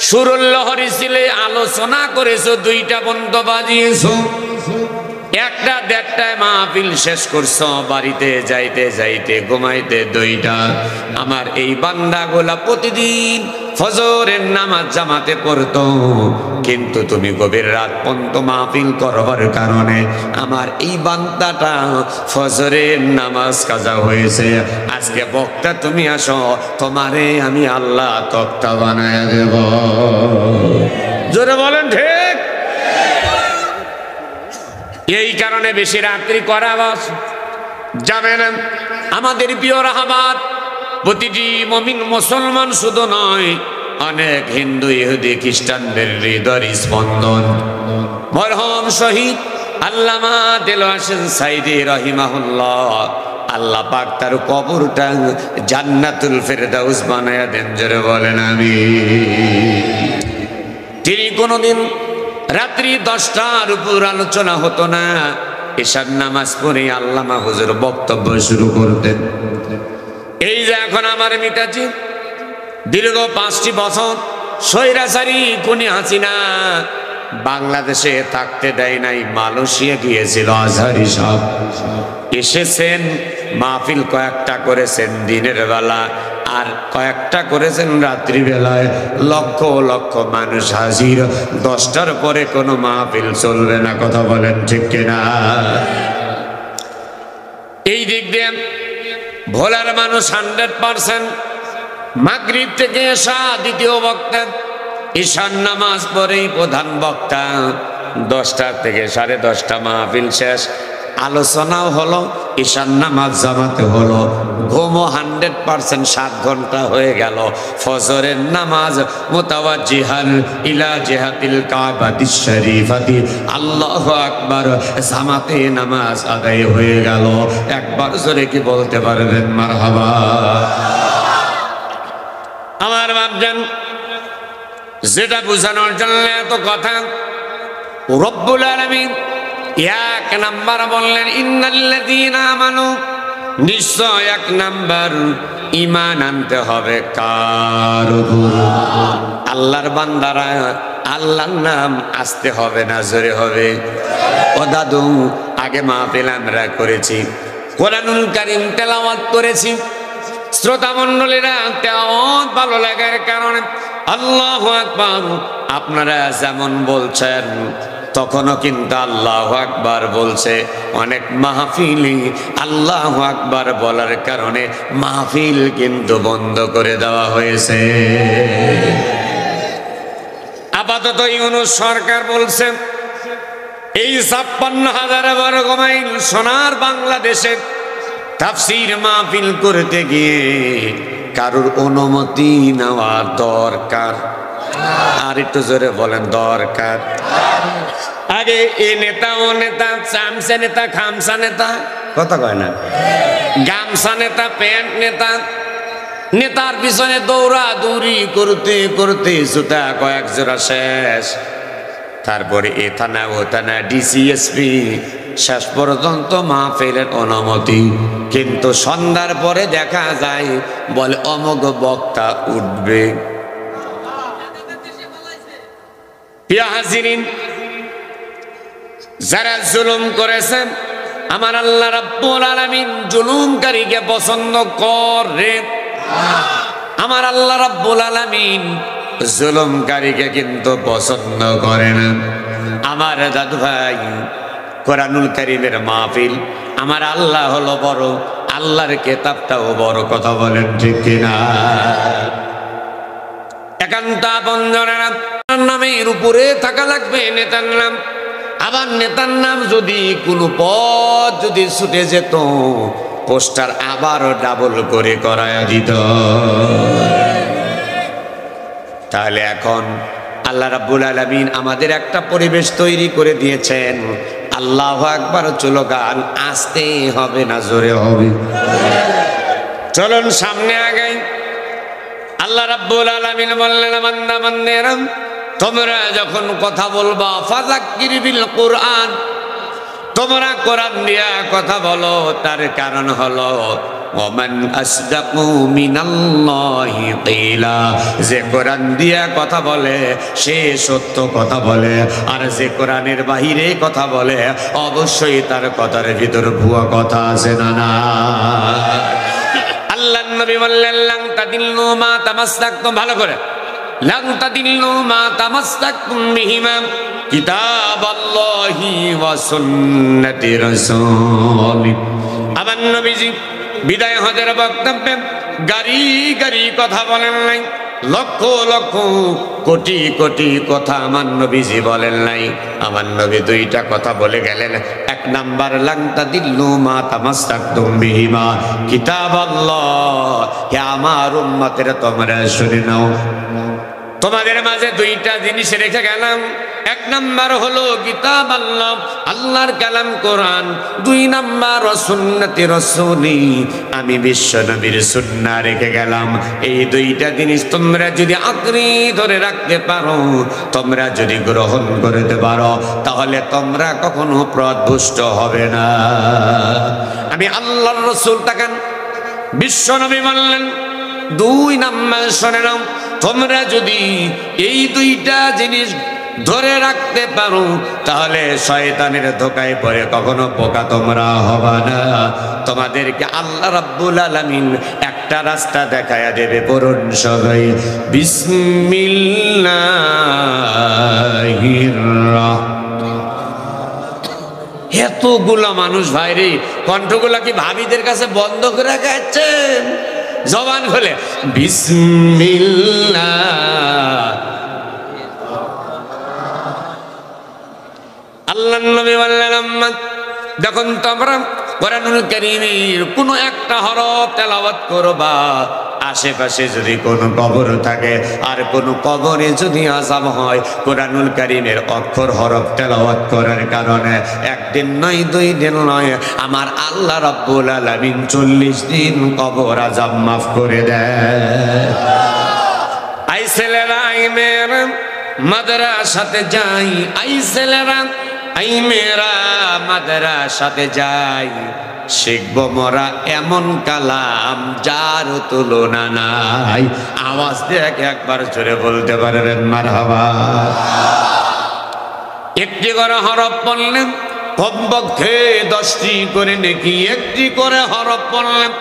A: সুরুল্লহরি ছিলে আলোচনা করেছো, 2টা পর্যন্ত বাজিয়েছো, একটা দেড়টায় মাহফিল শেষ করছো, বাড়িতে যাইতে যাইতে ঘুমাইতে 2টা। আমার এই বান্দাগুলা প্রতিদিন ফজরের নামাজ জামাতে পড়তো, কিন্তু তুমি গভীর রাত পর্যন্ত মাহফিল করবার কারণে আমার এই বান্দাটা ফজরের নামাজ কাজা হয়েছে। আজকে বক্তা তুমি আসো, তোমারে আমি আল্লাহ তক্তা বানায় দেব। জোরে বলেন ঠিক। এই কারণে বেশি রাত্রি করা যাবে না। আমাদের প্রিয় রাহাবাত, প্রতিটি মুমিন মুসলমান শুধু নয়, অনেক হিন্দু ইহুদি খ্রিস্টানদের হৃদয় স্পন্দন মরহুম শহীদ আল্লামা দেলোয়ার হোসেন সাইদি রহিমাহুল্লাহ, আল্লাহ পাক তার কবরটা জান্নাতুল ফেরদাউস বানায়া দেন। জোরে বলেন আমিন। তিনি কোনোদিন রাত্রি 10টার উপর আলোচনা হতো না, এশার নামাজ পড়ে আল্লামা হুজুর বক্তব্য শুরু করতেন। এই যে এখন আমার মিটাজি দীর্ঘ 5টি বছর স্বৈরাচারী খুনি হাসিনা বাংলাদেশে থাকতে দেয় নাই, মালয়েশিয়া গিয়েছিল। আজহারি সাহেব এসেছেন, মাহফিল কয়েকটা করেছেন দিনের বেলা, আর কয়েকটা করেছেন রাত্রি বেলায়। লক্ষ লক্ষ মানুষ হাজির। 10টার পরে কোনো মাহফিল চলবে না, কথা বলেন ঠিক কিনা? এই দিক দিয়ে ভোলার মানুষ 100%। মাগরিব থেকে এশা দ্বিতীয় বক্তা, ঈশার নামাজ পরেই প্রধান বক্তা। 10টা থেকে 10:30 মাহফিল শেষ, আলোচনাও হলো, ঈশার নামাজ জামাতে হলো, ঘুমও 100%। 7 ঘন্টা হয়ে গেল। ফজরের নামাজ মুতাওয়াজ্জিহান ইলা জিহাতিল কাবাতিশ শরীফাতি, আল্লাহু আকবার, জামাতে নামাজ আদায় হয়ে গেল। একবার জোরে কি বলতে পারবেন মারহাবা? আমার বাপজান, যেটা বোঝানোর জন্য এত কথা, রব্বুল আলামিন 1 নাম্বার বললেন ইন্নাল্লাযীনা আমানু, নিশ্চয় 1 নাম্বার ঈমান আনতে হবে কার উপর? আল্লাহর বান্দারা আল্লাহর নাম আসতে হবে না, জোরে হবে। ও দাদু, আগে মাহফিল আমরা করেছি, কোরআনুল কারীম তেলাওয়াত করেছি, শ্রোতা মণ্ডলীরা তেলাওয়াত ভালো লাগার কারণে আল্লাহু আকবার আপনারা যেমন বলছেন তখনও কিন্তু আল্লাহু আকবার বলছে। অনেক মাহফিলই আল্লাহু আকবার বলার কারণে মাহফিল কিন্তু বন্ধ করে দেওয়া হয়েছে। আপাতত ইউনূস সরকার বলছেন এই 56,000 বর্গ মাইল সোনার বাংলাদেশে তাফসীর মাহফিল করতে গিয়ে কারোর অনুমতি নেওয়া দরকার। আর একটু জোরে বলেন দরকার। আগে এ নেতা ও নেতা, চামচা নেতা, খামসা নেতা, কথা কয় না, গামছা নেতা, প্যান্ট নেতা, নেতার পিছনে দৌড়া দৌড়ি করতে করতে জুতা কয়েক জোড়া শেষ। তারপরে এ থানা ও থানা, ডিসিএসপি, শেষ পর্যন্ত মাহফিলের অনুমতি। কিন্তু সন্ধ্যার পরে দেখা যায় বলে অমোঘ বক্তা উঠবে। প্রিয় হাজিরিন, যারা জুলুম করেছেন আমার আল্লাহ রাব্বুল আলামিন জুলুমকারীকে পছন্দ করে। আমার আল্লাহ রাব্বুল আলামিন জুলুমকারীকে কিন্তু পছন্দ করে না। আমার দাদু ভাই, কোরআনুল কারীমের মাহফিল, আমার আল্লাহ হলো বড়, আল্লাহর কিতাবটাও বড়, কথা বলেন ঠিক কিনা? একান্ত আপনজনের নামের উপরে থাকা লাগবে নেতার নাম। আবার নেতার নাম যদি কোনো পদ যদি ছুটে যেত, পোস্টার আবারও ডাবল করে করায়া দিত। তাহলে এখন আল্লাহ রাব্বুল আলামিন আমাদের একটা পরিবেশ তৈরি করে দিয়েছেন। আল্লাহু আকবার স্লোগান আসতে হবে না জোরে হবে? চলুন সামনে আগাই। আল্লাহ রাব্বুল আলামিন বললেন বান্দা বান্দেরা, তোমরা যখন কথা বলবা ফাযাক্কির বিল কুরআন, তোমরা কোরআন দিয়া কথা বলো। তার কারণ হলো ওমান আসদাকু মিনাল্লাহি কিলা, যে কোরআন দিয়া কথা বলে সে সত্য কথা বলে, আর যে কোরআনের বাহিরে কথা বলে অবশ্যই তার কথার ভিতর ভুয়া কথা আছে না না। আল্লাহর নবী বললেন লাং তাদিল্লু মা তামাসসাকতুম, ভালো করে, লাং তাদিল্লু মা তামাসসাকতুম বিহিমা কিতাবাল্লাহি ওয়া সুন্নতি রাসূলি। আমার নবীজি বিদায় হজের বক্তব্যে গাড়ি গাড়ি কথা বলেন নাই, লক্ষ লক্ষ কোটি কোটি কথা আমার নবীজি বলেন নাই। আমার নবী দুইটা কথা বলে গেলেন। এক নাম্বার, লাং তাদিল্লু মা তামাসসাকতুম বিহিমা কিতাবাল্লাহ, হে আমার উম্মতেরা তোমরা শুনে নাও, তোমাদের মাঝে দুইটা জিনিস রেখে গেলাম। এক নাম্বার হলো কিতাব আল্লাহ, আল্লাহর কালাম কোরআন। দুই নাম্বার সুন্নতি রাসূলি, আমি বিশ্ব নবীর সুন্নাহ রেখে গেলাম। এই দুইটা জিনিস তোমরা যদি আঁকড়ে ধরে রাখতে পারো, তোমরা যদি গ্রহণ করতে পারো, তাহলে তোমরা কখনো পথভ্রষ্ট হবে না। আমি আল্লাহর রাসূল তাকান, বিশ্ব নবী বললেন দুই নাম্বার শুনে নাও, তোমরা যদি এই দুইটা জিনিস ধরে রাখতে পারো তাহলে শয়তানের ধোকায় পড়ে কখনো বোকা তোমরা হবে না। তোমাদেরকে আল্লাহ রাব্বুল আলামিন একটা রাস্তা দেখায়া দেবে। পড়ুন সবাই, বিসমিল্লাহির রাহমানির। এতগুলা মানুষ ভাইরে, কণ্ঠগুলা কি ভাবিদের কাছে বন্ধ করে রাখাচ্ছেন? জবান খুলে বিসমিল্লাহ। আল্লাহর নবী বললেন আম্মা, যখন তোমরা কোরআনুল কারীমের কোনো একটা হরফ তেলাওয়াত করবা, আশেপাশে যদি কোনো কবর থাকে আর কোনো কবরে যদি আযাব হয়, কোরআনুল কারীমের অক্ষর হরফ তেলাওয়াত করার কারণে একদিন নয়, দুই দিন নয়, আমার আল্লাহ রাব্বুল আলামিন 40 দিন কবর আযাব মাফ করে দেয়। আই ছেলেরা, আই মেয়েরা মাদ্রাসাতে যাই, আই ছেলেরা আই মেয়েরা মাদ্রাসাতে যাই, শিখবো মোরা এমন কালাম যার তুলনা নাই। আওয়াজ দেখে একবার জোরে বলতে পারবেন মারহাবা। একটি করে হরফ পড়লেন কমপক্ষে 10টি করে নেকি, একটি করে হরফ পড়লেন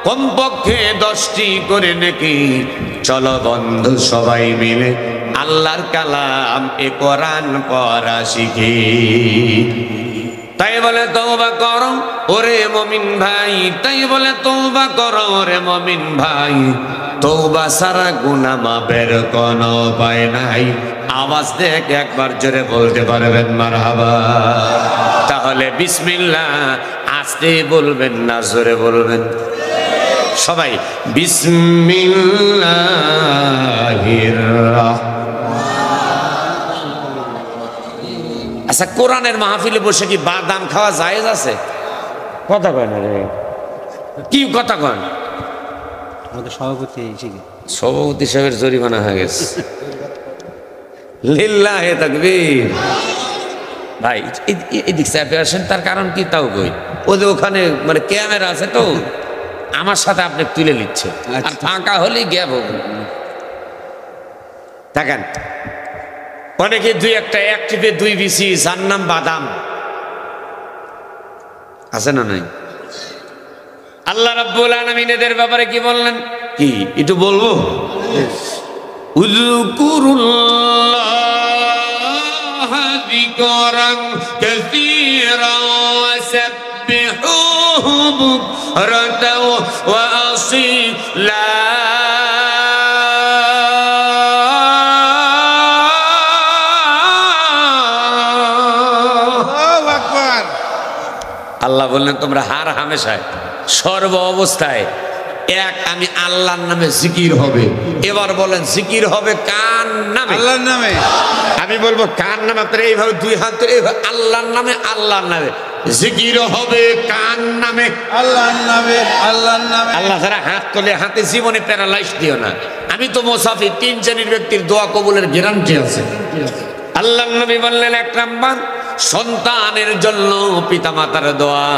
A: কমপক্ষে 10টি করে নেকি। চলো বন্ধু সবাই মিলে আল্লাহর কালাম এ কোরআন পড়া শিখি। তাই বলে তওবা করো ওরে মুমিন ভাই, তাই বলে তওবা করো ওরে মুমিন ভাই, তওবা ছাড়া গুনাহ মাফের কোনো উপায় নাই। আওয়াজ দেখে একবার জোরে বলতে পারবেন মারহাবা। তাহলে বিসমিল্লাহ আস্তে বলবেন না জোরে বলবেন? সবাই বিসমিল্লাহির রাহমানির। আচ্ছা, কোরআনের মাহফিলে বসে কি বাদাম খাওয়া জায়েজ আছে? কথা কয় না রে, কি কথা কন?
B: আমাদের সভাপতি
A: সাহেবের জরিমানা হয়ে গেছে। লিল্লাহে তাকবীর। ভাই এদিক চাপে আসেন, তার কারণ কি তাও কই। ওদের ওখানে মানে ক্যামেরা আছে তো, আমার সাথে আপনি তুলে নিচ্ছে, আর ফাঁকা হলেই গ্যাপ হবে। দেখেন অনেকে দুই একটা এক টিপে দুই বিসি, যার নাম বাদাম, আছে না নাই? আল্লাহ রাব্বুল আলামিন এদের ব্যাপারে কি বললেন, কি একটু বলবো? উযকুরুল্লাহা যিকরান কাসীরা ওয়াসাব্বিহুহু বুকরাতাও ওয়া আসীলা। আল্লাহ বললেন তোমরা হার হামেশায় সর্ব অবস্থায় এক আমি আল্লাহর নামে জিকির হবে। এবার বলেন জিকির হবে কার নামে?
B: আল্লাহর নামে।
A: আমি বলবো কার নামে? আপনারা এইভাবে দুই হাত ধরে আল্লাহর নামে, আল্লাহর নামে জিকির হবে কার নামে?
B: আল্লাহর নামে, আল্লাহর নামে।
A: আল্লাহ ছাড়া হাত তোলে, হাতে জীবনে প্যারালাইজ দিও না। আমি তো মুসাফির, 3 শ্রেণীর ব্যক্তির দোয়া কবুলের গ্যারান্টি আছে। আল্লাহর নবী বললেন এক নাম্বার সন্তানের জন্য পিতামাতার দোয়া,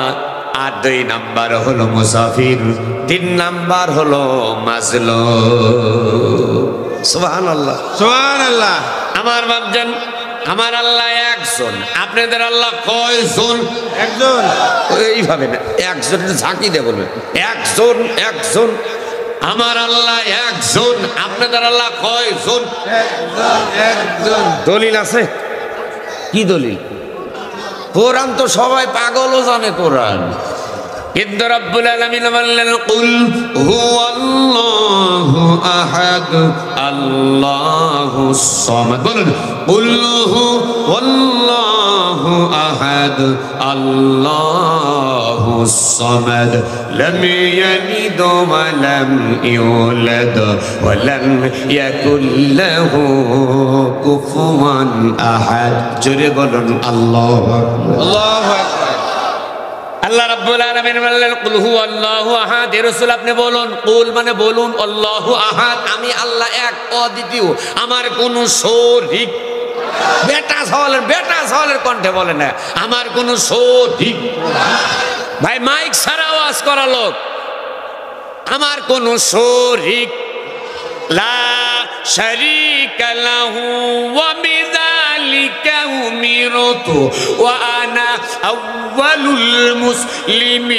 A: আর 2 নাম্বার হলো মুসাফির, 3 নাম্বার হলো মাজলুম। সুবহানাল্লাহ
B: সুবহানাল্লাহ।
A: আমার বাপজান, আমার আল্লাহ একজন, আপনাদের আল্লাহ কয়জন?
B: একজন।
A: এইভাবে না, একজন ঝাঁকি দিয়ে বলবেন একজন একজন। আমার আল্লাহ একজন, আপনাদের আল্লাহ কয়জন?
B: একজন একজন।
A: দলিল আছে? কি দলিল? কোরআন তো সবাই পাগলও জানে কোরআন, কিন্তু রব্বুল আলামিন বললেন কুল হুয়াল্লাহু আহাদ আল্লাহুস সামাদ। বলুন কুল হুয়াল্লাহু আহাদ আল্লাহুস সামাদ লাম ইয়ালিদ ওয়া লাম ইউলাদ ওয়া লাম ইয়াকুল লাহু কুফুয়ান আহাদ। জোরে বলুন আল্লাহু আকবার।
B: আল্লাহু আকবার।
A: আল্লাহ রাব্বুল আলামিন বললেন কুল হুয়াল্লাহু আহাদ। হে রাসূল আপনি বলুন, কুল মানে বলুন, আল্লাহু আহাদ, আমি আল্লাহ এক, অদ্বিতীয়, আমার কোনো শরীক। বেটা সওয়ালের কণ্ঠে বলে না আমার কোনো শরীক। ভাই মাইক ছাড়া আওয়াজ করা লোক, আমার কোনো শরীক লা শারীকা লাহু ওয়া বিযালিকা উমিরতু ওয়া আনা আউয়ালুল মুসলিমিন।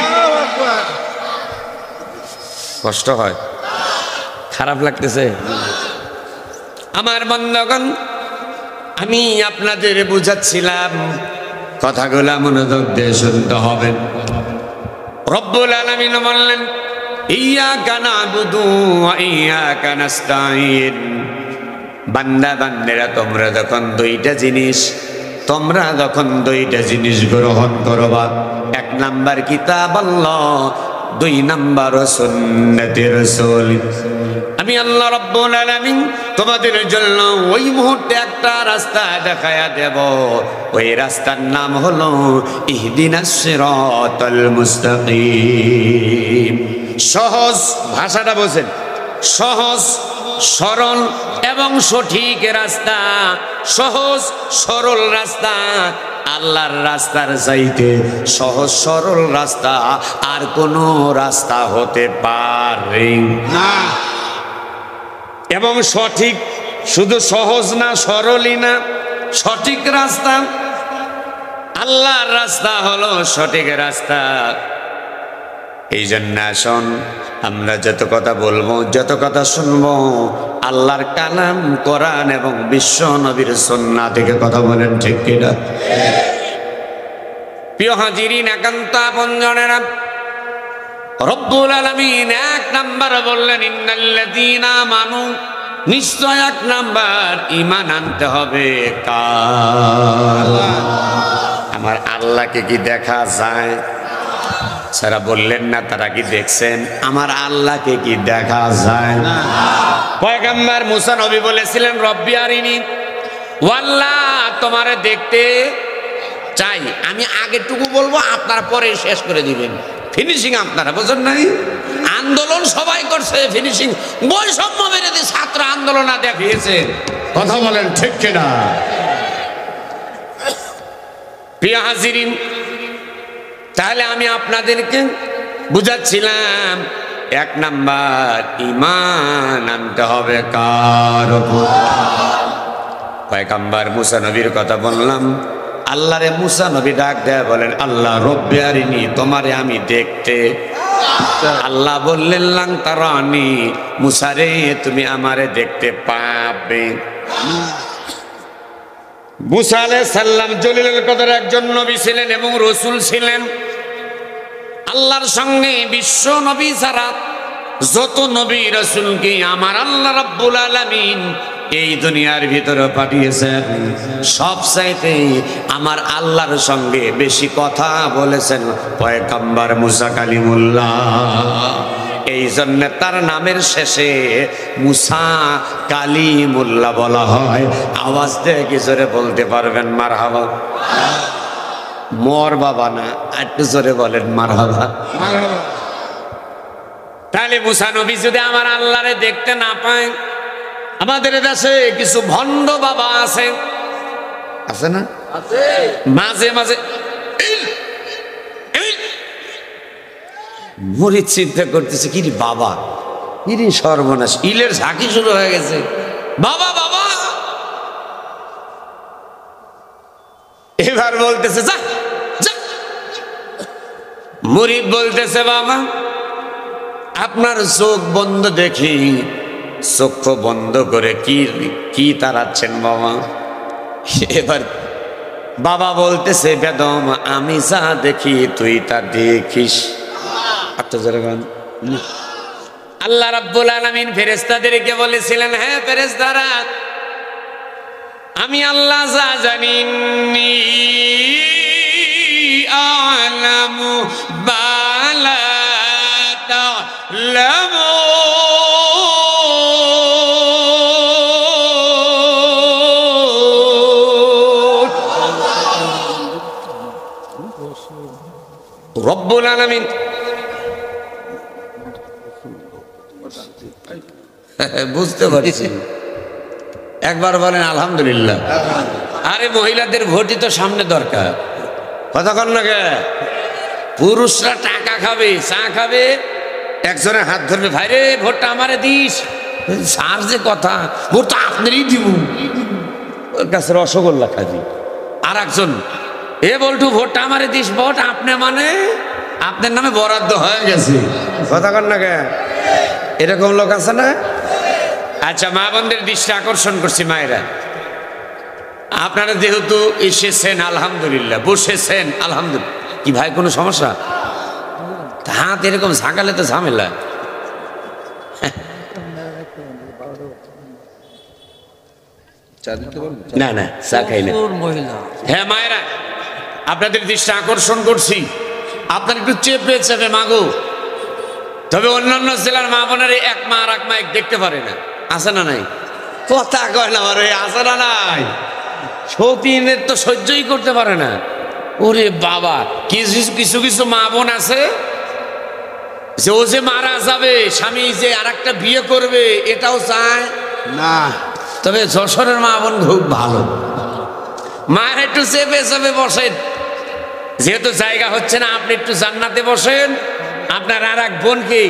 B: আল্লাহু আকবার।
A: কষ্ট হয়, খারাপ লাগতেছে? আমার বন্ধুগণ, আমি আপনাদের বুঝাচ্ছিলাম, কথাগুলো মনোযোগ দিয়ে শুনতে হবে। রব্বুল আলামিন বললেন ইয়্যাকা না'বুদু ওয়া ইয়্যাকা নাস্তাঈন। বান্দা বান্দেরা, তোমরা যখন দুইটা জিনিস গ্রহণ করবা, 1 নাম্বার কিতাব আল্লাহ, 2 নাম্বার সুন্নতে রাসূল। আমি আল্লাহ রাব্বুল আলামিন তোমাদের জন্য ওই মুহূর্তে একটা রাস্তা দেখায়া দেব, ওই রাস্তার নাম হলো ইহদিনাস সিরাতাল মুস্তাকিম। সহজ ভাষাটা বোঝেন, সহজ সরল এবং সঠিক রাস্তা, সহজ সরল রাস্তা। আল্লাহর রাস্তার চাইতে সহজ সরল রাস্তা আর কোনো রাস্তা হতে পারে
B: না।
A: এবং সঠিক, শুধু সহজ না, সরলই না, সঠিক রাস্তা। আল্লাহর রাস্তা হলো সঠিক রাস্তা। এই জন্য আসুন, আমরা যত কথা বলবো, যত কথা শুনবো, আল্লাহর কালাম কোরআন এবং বিশ্ব নবীর সুন্নাহ থেকে কথা বলেন, ঠিক কিনা? প্রিয় হাজিরিন, একান্ত আপনজনেরা, রব্বুল আলামিন 1 নাম্বার বললেন ইন্নাল্লাযীনা আমানু, নিশ্চয় 1 নাম্বার ঈমান আনতে হবে কার? আমার আল্লাহকে কি দেখা যায়? সারা বললেন না, তারা কি দেখছেন? আমার আল্লাহকে কি দেখা যায়? পয়গম্বর মুসা নবী বলেছিলেন রব্বি আরিনি, ওয়াল্লাহ তোমারে দেখতে চাই। আমি আগেটুকু বলবো, আপনারা পরে শেষ করে দিবেন। ফিনিশিং আপনারা বোঝেন নাই? আন্দোলন সবাই করছে, ফিনিশিং বৈষম্য বিরোধী ছাত্র আন্দোলন দেখিয়েছে। কথা বলেন, ঠিক কিনা? প্রিয় হাজিরিন, তাহলে আমি আপনাদেরকে বুঝাচ্ছিলাম 1 নাম্বার ঈমান আনতে হবে কার উপর? পয়গম্বর মুসা নবীর কথা বললাম। আল্লাহরে মুসা নবী ডাক দেয়া বলেন, আল্লাহ রব্বি আরিনি, তোমারে আমি দেখতে। আল্লাহ বললেন লাং তারানি, মুসা রে তুমি আমারে দেখতে পাবে। মুসা আলাইহিস সালাম জলিলুল কদর একজন নবী ছিলেন এবং রাসূল ছিলেন। আল্লাহর সঙ্গে বিশ্ব নবী ছাড়া যত নবী রাসূলকে আমার আল্লাহ রাব্বুল আলামিন এই দুনিয়ার ভিতরে পাঠিয়েছেন, সবচাইতে আমার আল্লাহর সঙ্গে বেশি কথা বলেছেন পয়গম্বর মুসা কালিমুল্লাহ। এই জন্য তার নামের শেষে মুসা কালিমুল্লাহ বলা হয়। আওয়াজ দিয়ে কি জোরে বলতে পারবেন মারহাবা? মোর বাবা না, একটু জোরে বলেন মারহাবা। তাহলে মুসা নবী যদি আমার আল্লাহরে দেখতে না পায়, আমাদের দেশে কিছু ভণ্ড বাবা আছে, আছে না? মাঝে মাঝে মুড়ি চিন্তা করতেছে, কি রে বাবা, কি রে সর্বনাশ, ইলের ঝাঁকি শুরু হয়ে গেছে। বাবা বাবা, এবার বলতেছে যা যা। মুরিদ বলতেছে বাবা আপনার চোখ বন্ধ দেখি, চক্ষু বন্ধ করে কি কি তাড়াচ্ছেন বাবা? এবার বাবা বলতেছে বেদম আমি যা দেখি তুই তা দেখিস। আল্লাহ রাব্বুল আলামিন ফেরেশতাদেরকে বলেছিলেন, হ্যাঁ ফেরেশতারা, আমি আল্লাহ যা জানি আলামু বালা তা'লামু। রব্বুল আলামিন বুঝতে পারছি, একবার বলেন আলহামদুলিল্লাহ। আরে মহিলাদের ভোটই তো সামনে দরকার, কথা কন না কে? পুরুষরা টাকা খাবে, চা খাবে, একজনের হাত ধরবে, ভাই রে ভোটটা আমারে দিস, সার যে কথা, ভোট তো আপনারই দিব, ওর কাছে রসগোল্লা খাবি। আর একজন, এ বলটু ভোটটা আমারে দিস, ভোট আপনি মানে আপনার নামে বরাদ্দ হয়ে গেছে, কথা কন না কে? এরকম লোক আছে না? আচ্ছা, মা বোনদের দৃষ্টি আকর্ষণ করছি, মায়েরা আপনারা যেহেতু এসেছেন আলহামদুলিল্লাহ, বসেছেন আলহামদুলিল্লাহ, কি ভাই কোনো সমস্যা? হাত এরকম ঝাঁকালে তো ঝামেলা। না না চা খাই না। হ্যাঁ মায়েরা, আপনাদের দৃষ্টি আকর্ষণ করছি, আপনার একটু চেপে চেপে মাগো। তবে অন্যান্য জেলার মা বোনের এক মা আর এক মা দেখতে পারে না, আছে না নাই? কথা কয় না, আছে না নাই? সতীনের তো সহ্যই করতে পারে না। ওরে বাবা, কিছু কিছু কিছু মা বোন আছে যে ও যে মারা যাবে, স্বামী যে আর একটা বিয়ে করবে এটাও চায় না। তবে যশোরের মা বোন খুব ভালো, মায়ের একটু চেপে চেপে বসেন, যেহেতু জায়গা হচ্ছে না আপনি একটু জান্নাতে বসেন, আপনার আর এক বোনকে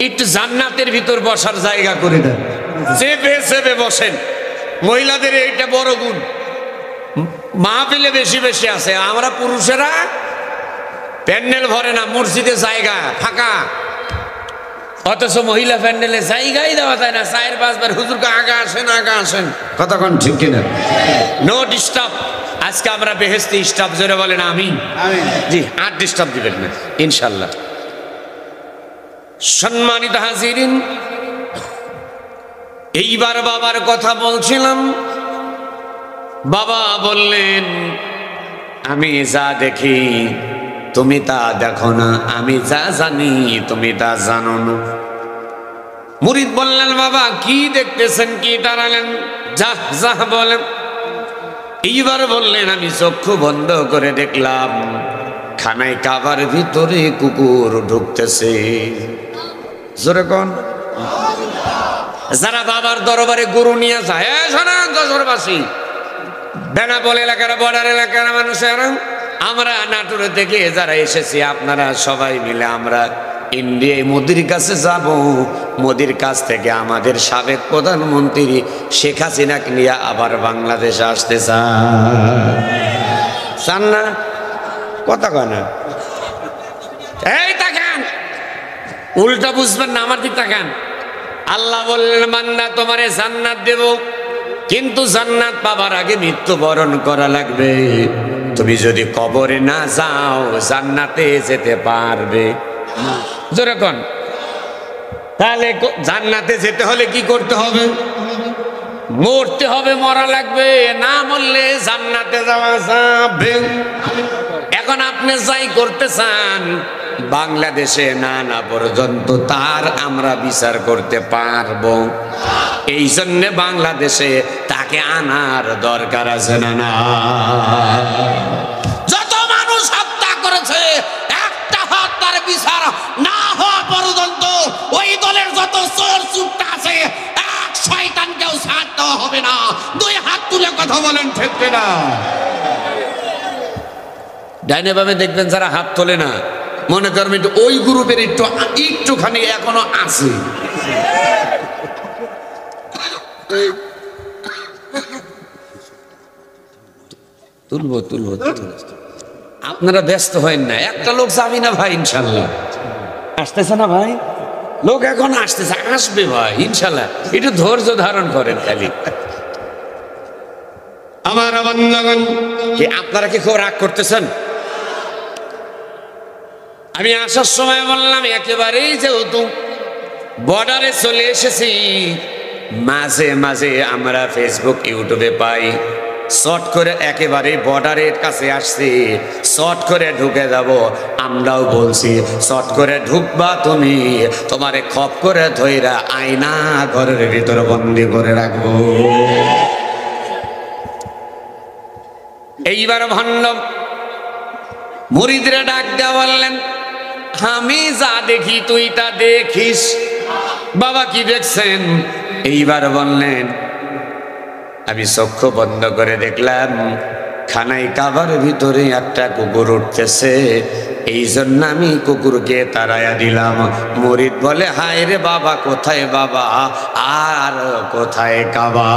A: একটু জান্নাতের ভিতর বসার জায়গা করে দেন, চেপে চেপে বসেন। মহিলাদের এইটা বড় গুণ, মাহফিলে বেশি বেশি আছে। আমরা পুরুষেরা প্যান্ডেল ভরে না, মসজিদে জায়গা ফাঁকা, অথচ মহিলা প্যান্ডেলে জায়গাই দেওয়া যায় না। 4-5 বার হুজুরকে আগা আসেন আগা আসেন, কতক্ষণ ঠিক কিনা? No disturb. আজকে আমরা বেহেশতি স্টাফ, জোরে বলেন আমিন। জি, আর ডিস্টার্ব দিবেন না ইনশাল্লাহ। সম্মানিত হাজিরিন, এইবার বাবার কথা বলছিলাম। বাবা বললেন আমি যা দেখি তুমি তা দেখো না, আমি যা জানি তুমি তা জানো না। মুরিদ বললেন বাবা কি দেখতেছেন, কি দাঁড়ালেন, যা যা বলেন। এইবার বললেন আমি চক্ষু বন্ধ করে দেখলাম খানায় কাবার ভিতরে কুকুর ঢুকতেছে। জোরে কোন? যারা বাবার দরবারে গরু নিয়ে যায়, শোনান যশোরবাসী, বেনাপোল এলাকার, বর্ডার এলাকার মানুষেরা, আমরা নাটোর থেকে যারা এসেছি আপনারা সবাই মিলে আমরা ইন্ডিয়ায় মোদির কাছে যাব। মোদির কাছ থেকে আমাদের সাবেক প্রধানমন্ত্রী শেখ হাসিনাকে নিয়ে আবার বাংলাদেশে আসতে চান না? কথা কয় না? এই তাকান, উল্টা বুঝবেন না, আমার দিক তাকান। আল্লাহ বললেন বান্দা তোমারে জান্নাত দেব, কিন্তু জান্নাত পাবার আগে মৃত্যুবরণ করা লাগবে। তুমি যদি কবরে না যাও জান্নাতে যেতে পারবে না। জোরে কোন? তাহলে জান্নাতে যেতে হলে কি করতে হবে? মরতে হবে, মরা লাগবে, না মরলে জান্নাতে যাওয়া যাবে। এখন আপনি যাই করতে চান বাংলাদেশে না না পর্যন্ত তার আমরা বিচার করতে পারবো। এই জন্য বাংলাদেশে তাকে আনার দরকার আছে না? না, যত মানুষ হত্যা করেছে একটা হত্যার বিচার না হওয়া পর্যন্ত ওই দলের যত চোর চুট্টা আছে এক শয়তানকে কথা বলেন ঠিক না? ডাইনে বামে দেখবেন যারা হাত তোলে না, মনে করবেন একটু ওই গ্রুপের একটুখানি এখনো আছে। তুলবো তুলবো তুলবো। আপনারা ব্যস্ত হয়েন না, একটা লোক যাবি না ভাই, ইনশাল্লাহ আসতেছে না ভাই, লোক এখন আসতেছে, আসবে ভাই ইনশাল্লাহ, একটু ধৈর্য ধারণ করেন খালি। আমার বন্ধুগণ, কি আপনারা কি খুব রাগ করতেছেন? আমি আসার সময় বললাম একেবারেই যেহেতু বর্ডারে চলে এসেছি, মাঝে মাঝে আমরা ফেসবুক ইউটিউবে পাই শর্ট করে একেবারে বর্ডারের কাছে আসছি, শর্ট করে ঢুকে যাব। আমরাও বলছি শর্ট করে ঢুকবা তুমি, তোমারে খপ করে ধইরা আয়না ঘরের ভিতরে বন্দি করে রাখবো। এইবার ভণ্ড মুরিদরা ডাক দেওয়া বললেন, আমি যা দেখি তুই তা দেখিস। বাবা কি দেখছেন? এইবার বললেন, আমি চক্ষু বন্ধ করে দেখলাম খানাই কাবার ভিতরে একটা কুকুর উঠতেছে, এই জন্য আমি কুকুরকে তাড়াইয়া দিলাম। মুরিদ বলে, হায় রে বাবা, কোথায় বাবা আর কোথায় কাবা?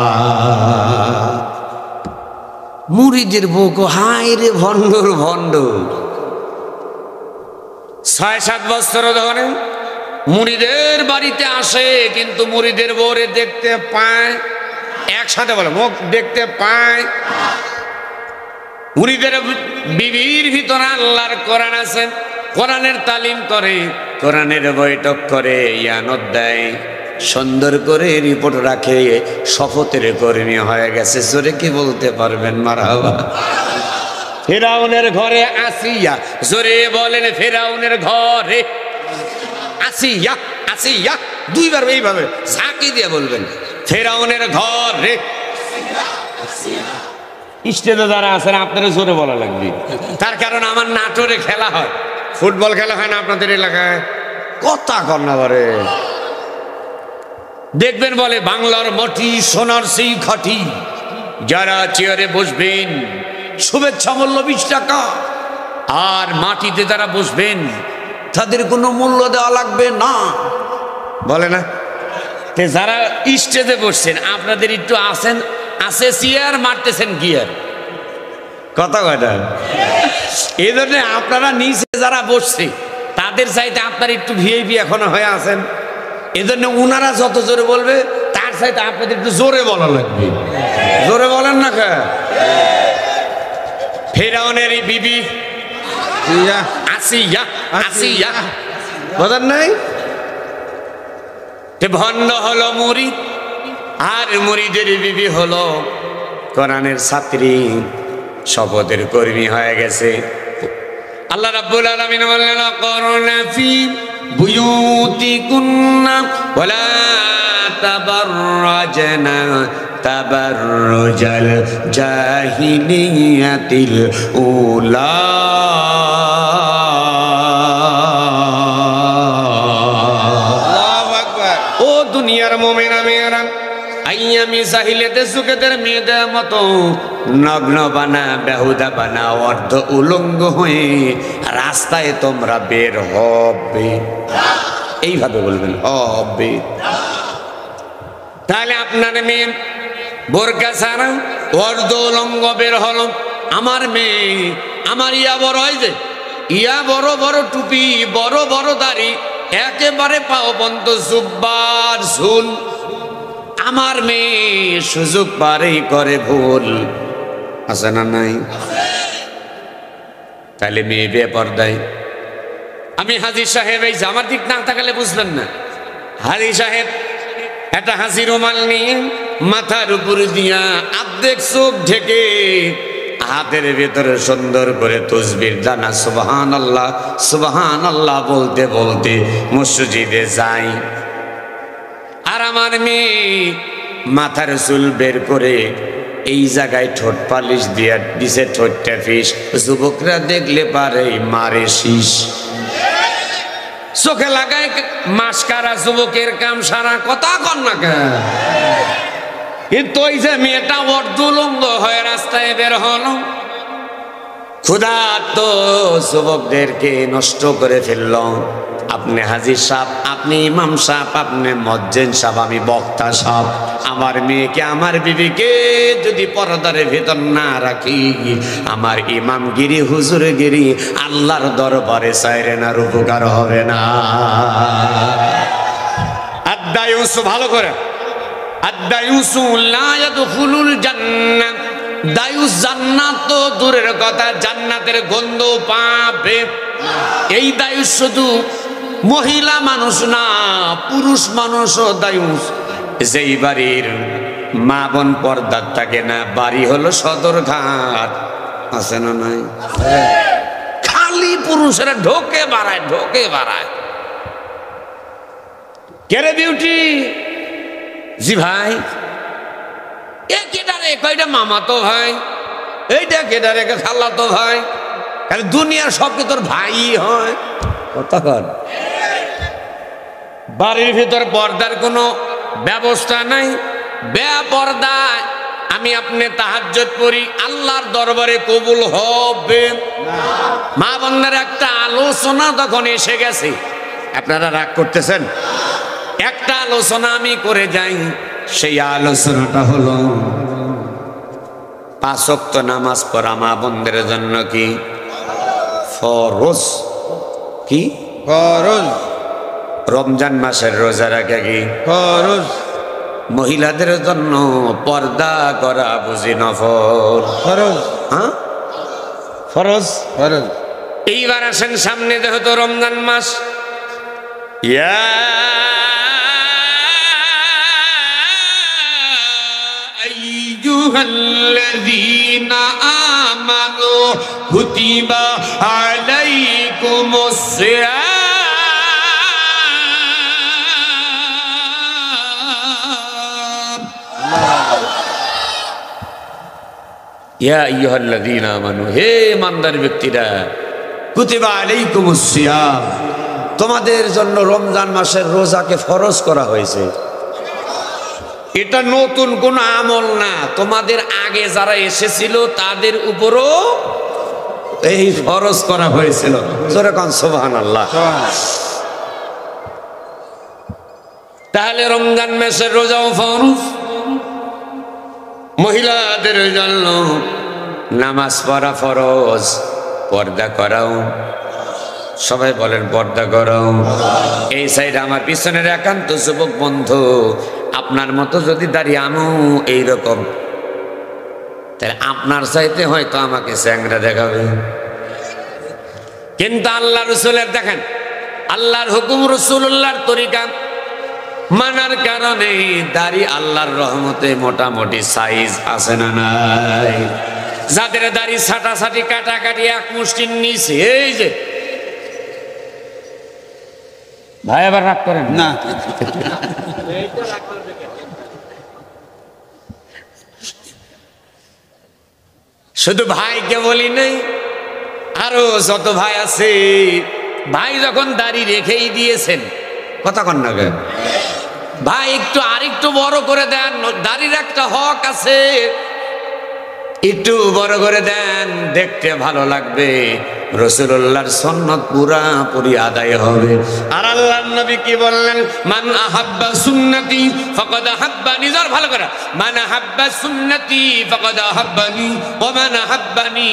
A: মুরিদের বুক হায় রে ভণ্ডর ভণ্ড। ৬-৭ বছর ধরে মুরিদের বাড়িতে আসে, কিন্তু মুরিদের বউরে দেখতে পায়, একসাথে বলে মুখ দেখতে পায়। মুরিদের বিবির ভিতরে আল্লাহর কোরআন আছে, কোরআনের তালিম করে, কোরআনের বৈঠক করে, ইয়ানত দেয়, সুন্দর করে রিপোর্ট রাখে, শপথের কর্মী হয়ে গেছে। জোরে কি বলতে পারবেন মারহাবা? ফেরাউনের ঘরে আসিয়া, জোরে বলেন ফেরাউনের ঘরে আসিয়া, আসিয়া দুইবার এইভাবে ঝাঁকি দিয়ে বলবেন, ফেরাউনের ঘরে। স্টেজে যারা আছেন আপনারা জোরে বলা লাগবে, তার কারণ আমার নাটোরে খেলা হয়, ফুটবল খেলা হয় না আপনাদের এলাকায়? কথা কর না বলে দেখবেন, বলে বাংলার মাটি সোনার সেই খাঁটি, যারা চেয়ারে বসবেন শুভেচ্ছা মূল্য 20 টাকা, আর মাটিতে যারা বসবেন তাদের কোনো মূল্য দেওয়া লাগবে না, বলে না? যারা স্টেজে বসছেন আপনাদের একটু আসেন, আছে চেয়ার, মারতেছেন গিয়ার, কথা কয়টা? এই জন্য আপনারা নিচে যারা বসছে তাদের চাইতে আপনারা একটু ভিআইপি এখনো হয়ে আছেন, এই জন্য উনারা যত জোরে বলবে তার চাইতে আপনাদের একটু জোরে বলা লাগবে। জোরে বলেন না কে? ফেরাউনের বিবি আসিয়া, আসিয়া বোঝেন নাই? ভণ্ড হলো মুরিদ, আর মুরিদের বিবি হলো কোরআনের ছাত্রী, শপথের কর্মী হয়ে গেছে। আল্লাহ রাব্বুল আলামিন বললেন, করনা ফি বুয়ুতিকুন্না ওয়ালা তাবাররাজনা তাবাররুজাল জাহিলিয়াতিল উলা। ও দুনিয়ার মুমিনা মেয়েরা, আইয়ামি জাহিলিয়াতে যুগেদের মেয়েদের মতো নগ্ন বানা, বেহুদা বানা, অর্ধ উলঙ্গ হয়ে রাস্তায় তোমরা বের হবে, এইভাবে বলবেন, হবে। তাহলে আপনার মেয়ে বোরকা ছাড়া অর্ধ উলঙ্গ বের হলো, আমার মেয়ে, আমার ইয়া বড় হয় যে, ইয়া বড় বড় টুপি, বড় বড় দাড়ি, একেবারে পাও পর্যন্ত জুব্বার ঝুল, আমার মেয়ে সুযোগ পারেই করে ভুল, আছে না নাই? তাহলে মেয়ে বেপরদায়। আমি হাজী সাহেব, এই যে আমার দিক না তাকালে বুঝবেন না, হাজী সাহেব একটা হাসি রুমাল নিয়ে মাথার উপর দিয়া আর্ধেক চোখ ঢেকে হাতের ভেতরে সুন্দর করে তসবির দানা সুবহানাল্লাহ সুবহানাল্লাহ বলতে বলতে মসজিদে যাই। আর আমার মেয়ে মাথার চুল বের করে এই জায়গায় ঠোঁট পালিশ দিয়ে দিছে, ঠোঁটটা ফিস, যুবকরা দেখলে পারে মারে শীষ, চোখে লাগায় মাস্কারা, যুবকের কাম সারা, কথা কন না কেন? কিন্তু ওই যে মেয়েটা অর্ধুলঙ্গ হয়ে রাস্তায় বের হলো, ক্ষুধার্ত যুবকদেরকে নষ্ট করে ফেলল। আপনি হাজির সাহেব, আপনি ইমাম সাহেব, আপনি মজ্জেন সাহেব, আমি বক্তা সাহেব, আমার মেয়েকে আমার বিবিকে যদি পর্দার ভেতর না রাখি, আমার ইমামগিরি হুজুরগিরি আল্লাহর দরবারে চাইরে না, উপকার হবে না। আদ-দায়ুস, ভালো করে, আদ-দায়ুসু লা ইয়াদখুলুল জান্নাত, দায়ুস জান্নাত তো দূরের কথা, জান্নাতের গন্ধ পাবে। এই দায়ুস শুধু মহিলা মানুষ না, পুরুষ মানুষও দায়ুস। যেই বাড়ির মা বোন পর্দার থাকে না, বাড়ি হলো সদরঘাট, আছে না নাই? খালি পুরুষেরা ঢোকে বাড়ায়, ঢোকে বাড়ায়। কেরে বিউটি? জি ভাই। এ কেডারে? কয়টা মামা তো ভাই। এইটা কেডারে? খালা তো ভাই। খালি দুনিয়ার সবকে তোর ভাই হয়। কতক্ষণ বাড়ির ভিতর পর্দার কোনো ব্যবস্থা নাই, বেপর্দায় আমি আপনি তাহাজ্জুদ পড়ি, আল্লাহর দরবারে কবুল হবে না। মা বোনদের একটা আলোচনা তখন এসে গেছে, আপনারা রাগ করতেছেন? একটা আলোচনা আমি করে যাই, সেই আলোচনাটা হলো 5 ওয়াক্ত নামাজ পড়া মা বোনদের জন্য কি ফরজ? কি
B: ফরজ?
A: রমজান মাসের রোজা রাখা কি
B: ফরজ?
A: মহিলাদের জন্য পর্দা করা বুঝি নফল?
B: ফরজ।
A: হ্যাঁ, ফরজ।
B: ফরজ।
A: এইবার আসেন সামনে, যেহেতু রমজান মাস, ইয়া আইয়ুহাল্লাযীনা আমানু কুতিবা আলাইকুমুস সিয়াম ইয়া আইয়ুহাল্লাযীনা আমানু, হে ইমানদার ব্যক্তিরা, কুতিবা আলাইকুমুস সিয়াম, তোমাদের জন্য রমজান মাসের রোজাকে ফরজ করা হয়েছে। এটা নতুন কোন আমল না, তোমাদের আগে যারা এসেছিল তাদের উপরও এই ফরজ করা হয়েছিল। জোরে কোন সুবহানাল্লাহ। তাহলে রমজান মাসের রোজাও ফরজ, মহিলাদের জন্য নামাজ পড়া ফরজ, পর্দা করাও। সবাই বলেন পর্দা করাও। এই সাইড আমার পিছনের একান্ত যুবক বন্ধু, আপনার মতো যদি দাঁড়িয়ে আমু এইরকম, তাহলে আপনার চাইতে হয়তো আমাকে চ্যাংরা দেখাবে। কিন্তু আল্লাহ রসুলের দেখেন, আল্লাহর হুকুম, রসুল্লাহর তরিকা মানার কারণে দাড়ি আল্লাহর রহমতে মোটামুটি সাইজ আছে না নাই? যাদের দাড়ি ছাটাছাটি কাটাকাটি এক মুষ্টির নিচে, এই যে ভাই আবার রাগ করেন
B: না,
A: শুধু ভাইকে বলি নাই, আরো যত ভাই আছে, ভাই যখন দাড়ি রেখেই দিয়েছেন, কথা কন না কেন ভাই, একটু আরেকটু বড় করে দেন, দাড়ির একটা হক আছে, একটু বড় করে দেন, দেখতে ভালো লাগবে, রাসূলুল্লাহর সুন্নাত পুরাপুরি আদায় হবে। আর আল্লাহর নবী কি বললেন? মান আহাব্বা সুন্নতি ফাকাদ আহাব্বানি, জোর ভালো করে, মান আহাব্বা সুন্নতি ফাকাদ আহাব্বানি ওয়া মান আহাব্বানি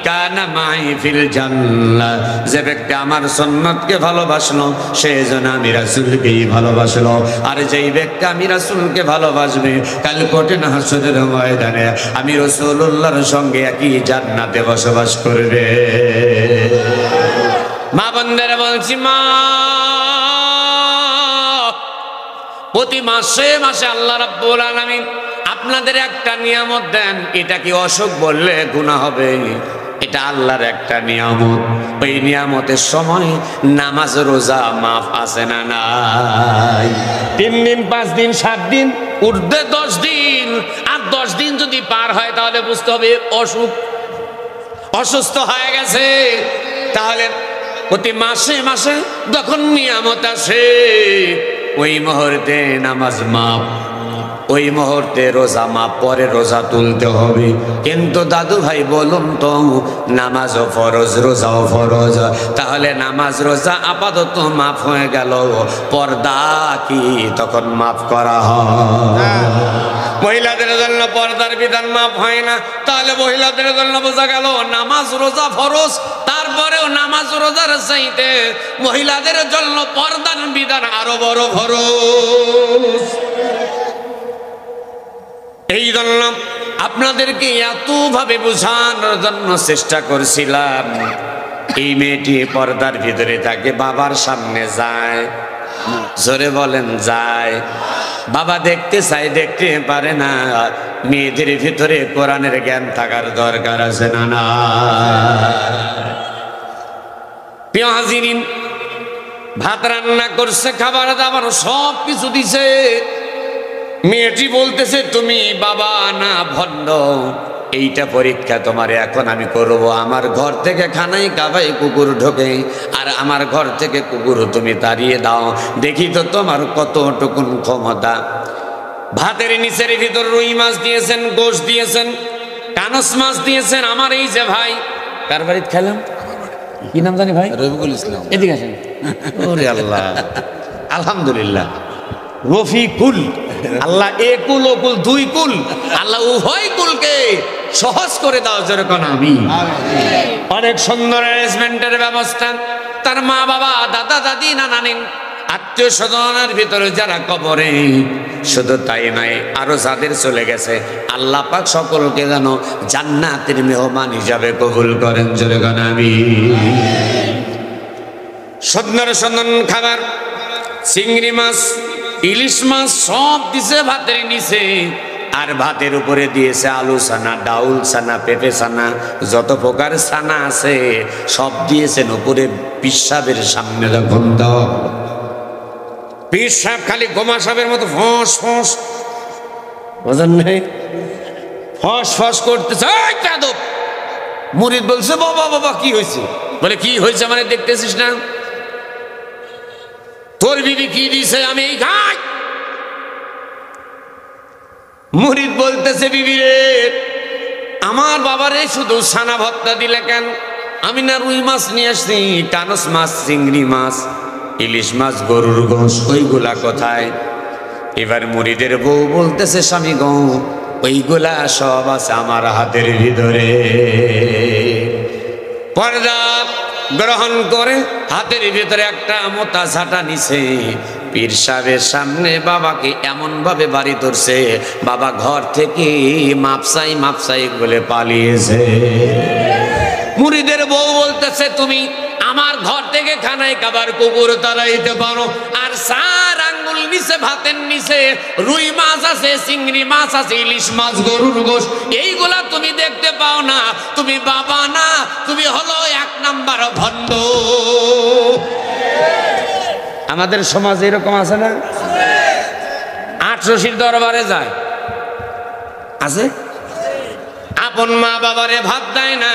A: কানা মাই ফিল জান্নাহ। যে ব্যক্তি আমার সুন্নতকে ভালোবাসলো, সে যেন আমি রাসূলকেই ভালোবাসলো, আর যেই ব্যক্তি আমি রাসূলকে ভালোবাসবে, কাল কঠিন হাসরের ময়দানে আমি রাসূলুল্লাহর সঙ্গে একই জান্নাতে বসবাস করবে। মা বোনদের বলছি, মা প্রতি মাসে মাসে আল্লাহ রাব্বুল আলামিন আপনাদের একটা নিয়ামত দেন, এটা কি অসুখ বললে গুনাহ হবে? এটা আল্লাহর একটা নিয়ামত, ওই নিয়ামতের সময় নামাজ রোজা মাফ আছে না নাই? 3 দিন 5 দিন 7 দিন ঊর্ধ্বে 10 দিন, আর 10 দিন যদি পার হয় তাহলে বুঝতে হবে অসুস্থ হয়ে গেছে। তাহলে প্রতি মাসে মাসে যখন নিয়ামত আসে, ওই মুহূর্তে নামাজ মাফ। ওই মুহূর্তে রোজা মাপ, পরে রোজা তুলতে হবে। কিন্তু দাদু ভাই বলুন তো, নামাজও ফরজ, রোজাও ফরজ, তাহলে নামাজ রোজা আপাতত মাফ হয়ে গেল, পর্দা কি তখন মাফ করা হয়? মহিলাদের জন্য পর্দার বিধান মাফ হয় না, তাহলে মহিলাদের জন্য বোঝা গেল নামাজ রোজা ফরজ, তারপরেও নামাজ রোজার চাইতে মহিলাদের জন্য পর্দার বিধান আরো বড় ফরজ। এই জন্য আপনাদেরকে এতভাবে বোঝানোর জন্য চেষ্টা করছিলাম। এই মেয়েটি পর্দার ভিতরে থাকে, বাবার সামনে যায়, জোরে বলেন যায়। বাবা দেখতে চাই, দেখতে পারে না। মেয়েদের ভিতরে কোরআনের জ্ঞান থাকার দরকার আছে না? না প্রিয় হাজিরিন, ভাত রান্না করছে, খাবার দাবার সব কিছু দিছে। মেয়েটি বলতেছে, তুমি বাবা না ভণ্ড, এইটা পরীক্ষা তোমার এখন আমি করব। আমার ঘর থেকে খানাই কাবাই কুকুর ঢোকে, আর আমার ঘর থেকে কুকুর তুমি তাড়িয়ে দাও, দেখি তো তোমার কতটুকুন ক্ষমতা। ভাতের নিচের ভিতর রুই মাছ দিয়েছেন, গোশ দিয়েছেন, কানস মাছ দিয়েছেন। আমার এই যে ভাই, কার বাড়িতে খেলাম, কি নাম জানি ভাই?
B: রফিকুল ইসলাম।
A: এদিকে আসেন। ওরে আল্লাহ, আলহামদুলিল্লাহ, রফিকুল। আল্লাহ একুল ওকুল দুই কুল, আল্লাহ উভয় কুলকে সহজ করে দাও, যেরকম আমি। অনেক সুন্দর অ্যারেঞ্জমেন্টের ব্যবস্থা। তার মা বাবা, দাদা দাদি, নানা নানি, আত্মীয় স্বজনের ভিতরে যারা কবরে, শুধু তাই নয়, আরো যাদের চলে গেছে, আল্লাহ পাক সকলকে যেন জান্নাতের মেহমান হিসাবে কবুল করেন, যেরকম আমি। সুন্দর সুন্দর খাবার, চিংড়ি মাছ, ইলিশ মাছ সব দিছে ভাতের নিচে। আর ভাতের উপরে দিয়েছে আলু ছানা, ডাউল ছানা, পেঁপে ছানা, যত প্রকার ছানা আছে সব দিয়েছেন উপরে। পিসাবের সামনে যখন দাও, পিসাব খালি গোমা সাপের মতো ফস ফস, বোঝেন নেই, ফস ফস করতেছে। মুরিদ বলছে, বাবা বাবা কি হয়েছে? বলে কি হয়েছে মানে দেখতেছিস না, তোর বিবি কি দিছে আমি এই খাই। মুরিদ বলতেছে, বিবি রে, আমার বাবারে শুধু ছানা ভর্তা দিলে কেন? আমি না রুই মাছ নিয়ে আসছি, কানস মাছ, চিংড়ি মাছ, ইলিশ মাছ, গরুর গোশ, ওইগুলা কোথায়? এবার মুরিদের বউ বলতেছে, স্বামী গো, ওইগুলা সব আছে আমার হাতের ভিতরে। পর্দা গ্রহণ করে হাতের ভিতরে একটা মোটা ঝাঁটা নিছে। পীর সাহেবের সামনে বাবাকে এমন ভাবে বাড়ি ধরছে, বাবা ঘর থেকে মাপসাই বলে পালিয়েছে। মুরিদের বউ বলতেছে, তুমি আমার ঘর থেকে খানায় কাবার কুকুর তাড়াইতে পারো, আর 4 আঙ্গুল নিচে ভাতের নিচে রুই মাছ আছে, চিংড়ি মাছ আছে, ইলিশ মাছ, গরুর গোশ, এইগুলা তুমি দেখতে পাও না? তুমি বাবা না, তুমি হলো 1 নাম্বার ভণ্ড। আমাদের সমাজে এরকম আছে না? আটশোশির দরবারে যায়, আছে, আপন মা বাবারে ভাত দেয় না,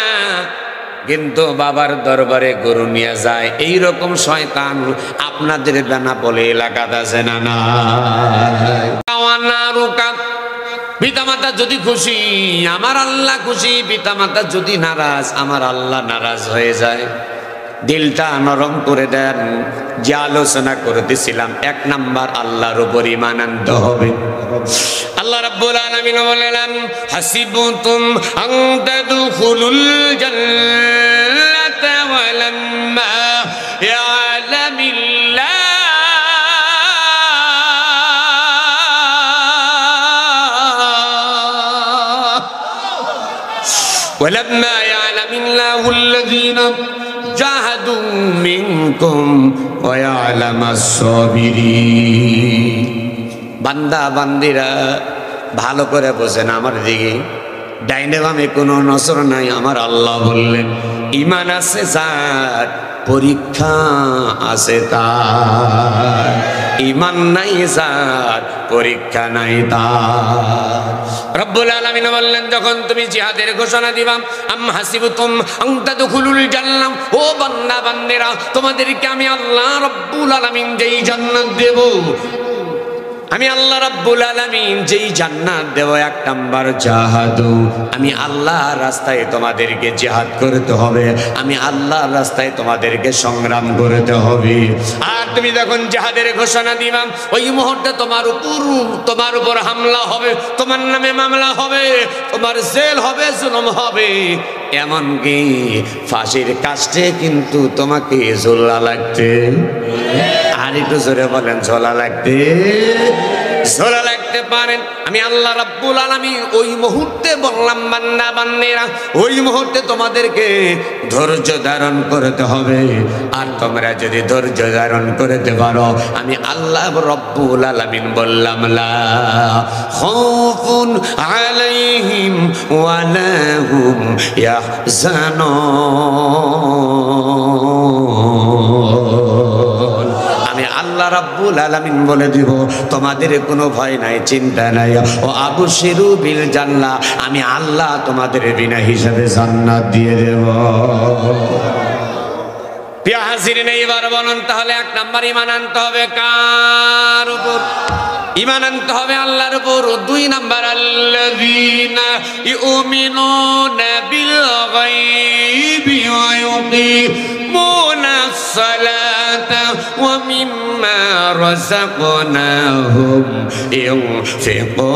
A: কিন্তু বাবার দরবারে গরু নিয়ে যায়। এইরকম শয়তান আপনাদের বেনাপোল এলাকাতে আছে না? না পিতামাতা যদি খুশি, আমার আল্লাহ খুশি, পিতামাতা যদি নারাজ, আমার আল্লাহ নারাজ হয়ে যায়। দিলটা নরম করে দেন। যে আলোচনা করতেছিলাম, 1 নাম্বার আল্লাহর উপর ঈমান আনতে হবে। আল্লাহ রাব্বুল আলামিন বলেন, হাসিবতুম আন তাদখুলুল জান্নাতা ওয়ালাম্মা ইয়ালামিল্লাহ ওয়ালাম্মা ইয়ালামিল্লাহুল্লাযীনা জাহাদু মিনকুম ওয়া ইয়ালামাস সাবিরিন। বান্দা বান্দিরা ভালো করে বোঝেন আমার দিকে, ডাইনে বামে কোনো নজর নাই। আমার আল্লাহ বললেন, ঈমান আছে যার, পরীক্ষা আছে তার। ঈমান নাই যার, পরীক্ষা নাই তার। রব্বুল আলামিন বললেন, যখন তুমি জিহাদের ঘোষণা দিবা, আম হাসিবতুম আন তাদখুলুল জান্নাহ, ও বান্দা বান্দিরা, তোমাদেরকে আমি আল্লাহ রব্বুল আলামিন যেই জান্নাত দেব, আমি আল্লাহ রাব্বুল আলামিন যেই জান্নাত দেব, এক নাম্বার জাহাদু, আমি আল্লাহর রাস্তায় তোমাদেরকে জিহাদ করতে হবে, আমি আল্লাহর রাস্তায় তোমাদেরকে সংগ্রাম করতে হবে। আর তুমি যখন জিহাদের ঘোষণা দিবা, ওই মুহূর্তে তোমার উপর হামলা হবে, তোমার নামে মামলা হবে, তোমার জেল হবে, জুলুম হবে, এমনকি ফাঁসির কাস্টে কিন্তু তোমাকে ঝোলা লাগতে, আর একটু জোরে বলেন, ঝোলা লাগতে পারেন। আমি আল্লাহ রাব্বুল আলামিন ওই মুহূর্তে বললাম, বান্দা বান্দেরা, ওই মুহূর্তে তোমাদেরকে ধৈর্য ধারণ করতে হবে। আর তোমরা যদি ধৈর্য ধারণ করতে পারো, আমি আল্লাহ রাব্বুল আলামিন বললাম, লা খাউফুন আলাইহিম ওয়া লা হুম ইয়াহজানুন। আমি আল্লাহ রাব্বুল আলামিন বলে দিব, তোমাদের কোনো ভয় নাই, চিন্তা নাই। ও আবশিরু বিল জান্নাহ, আমি আল্লাহ তোমাদের বিনা হিসাবে জান্নাত দিয়ে দেব। প্রিয় হাজিরিন, এইবার বলুন তাহলে এক নাম্বার ঈমান আনতে হবে কার উপর? ঈমান আনতে হবে আল্লাহর উপর। দুই নাম্বার, আল্লাযীনা ইউমিনুনা বিল গায়বি ওয়া ইউকিমুনাস সালাতা ওয়া মিম্মা রাযাকনাহুম ইউনফিকুন।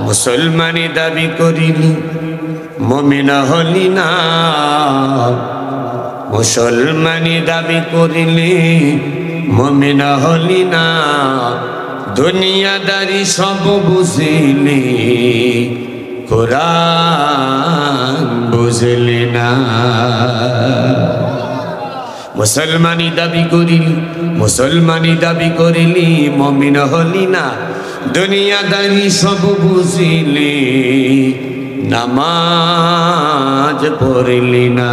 A: মুসলমানি দাবি করিলি মুমিন হলি না, মুসলমানি দাবি করিলি মুমিন হলি না, দুনিয়াদারি সব বুঝিলি কোরআন বুঝলি না। মুসলমানি দাবি করিলি মুমিন হলি না, দুনিয়াদারি সব বুঝিলি নামাজ পড়লি না।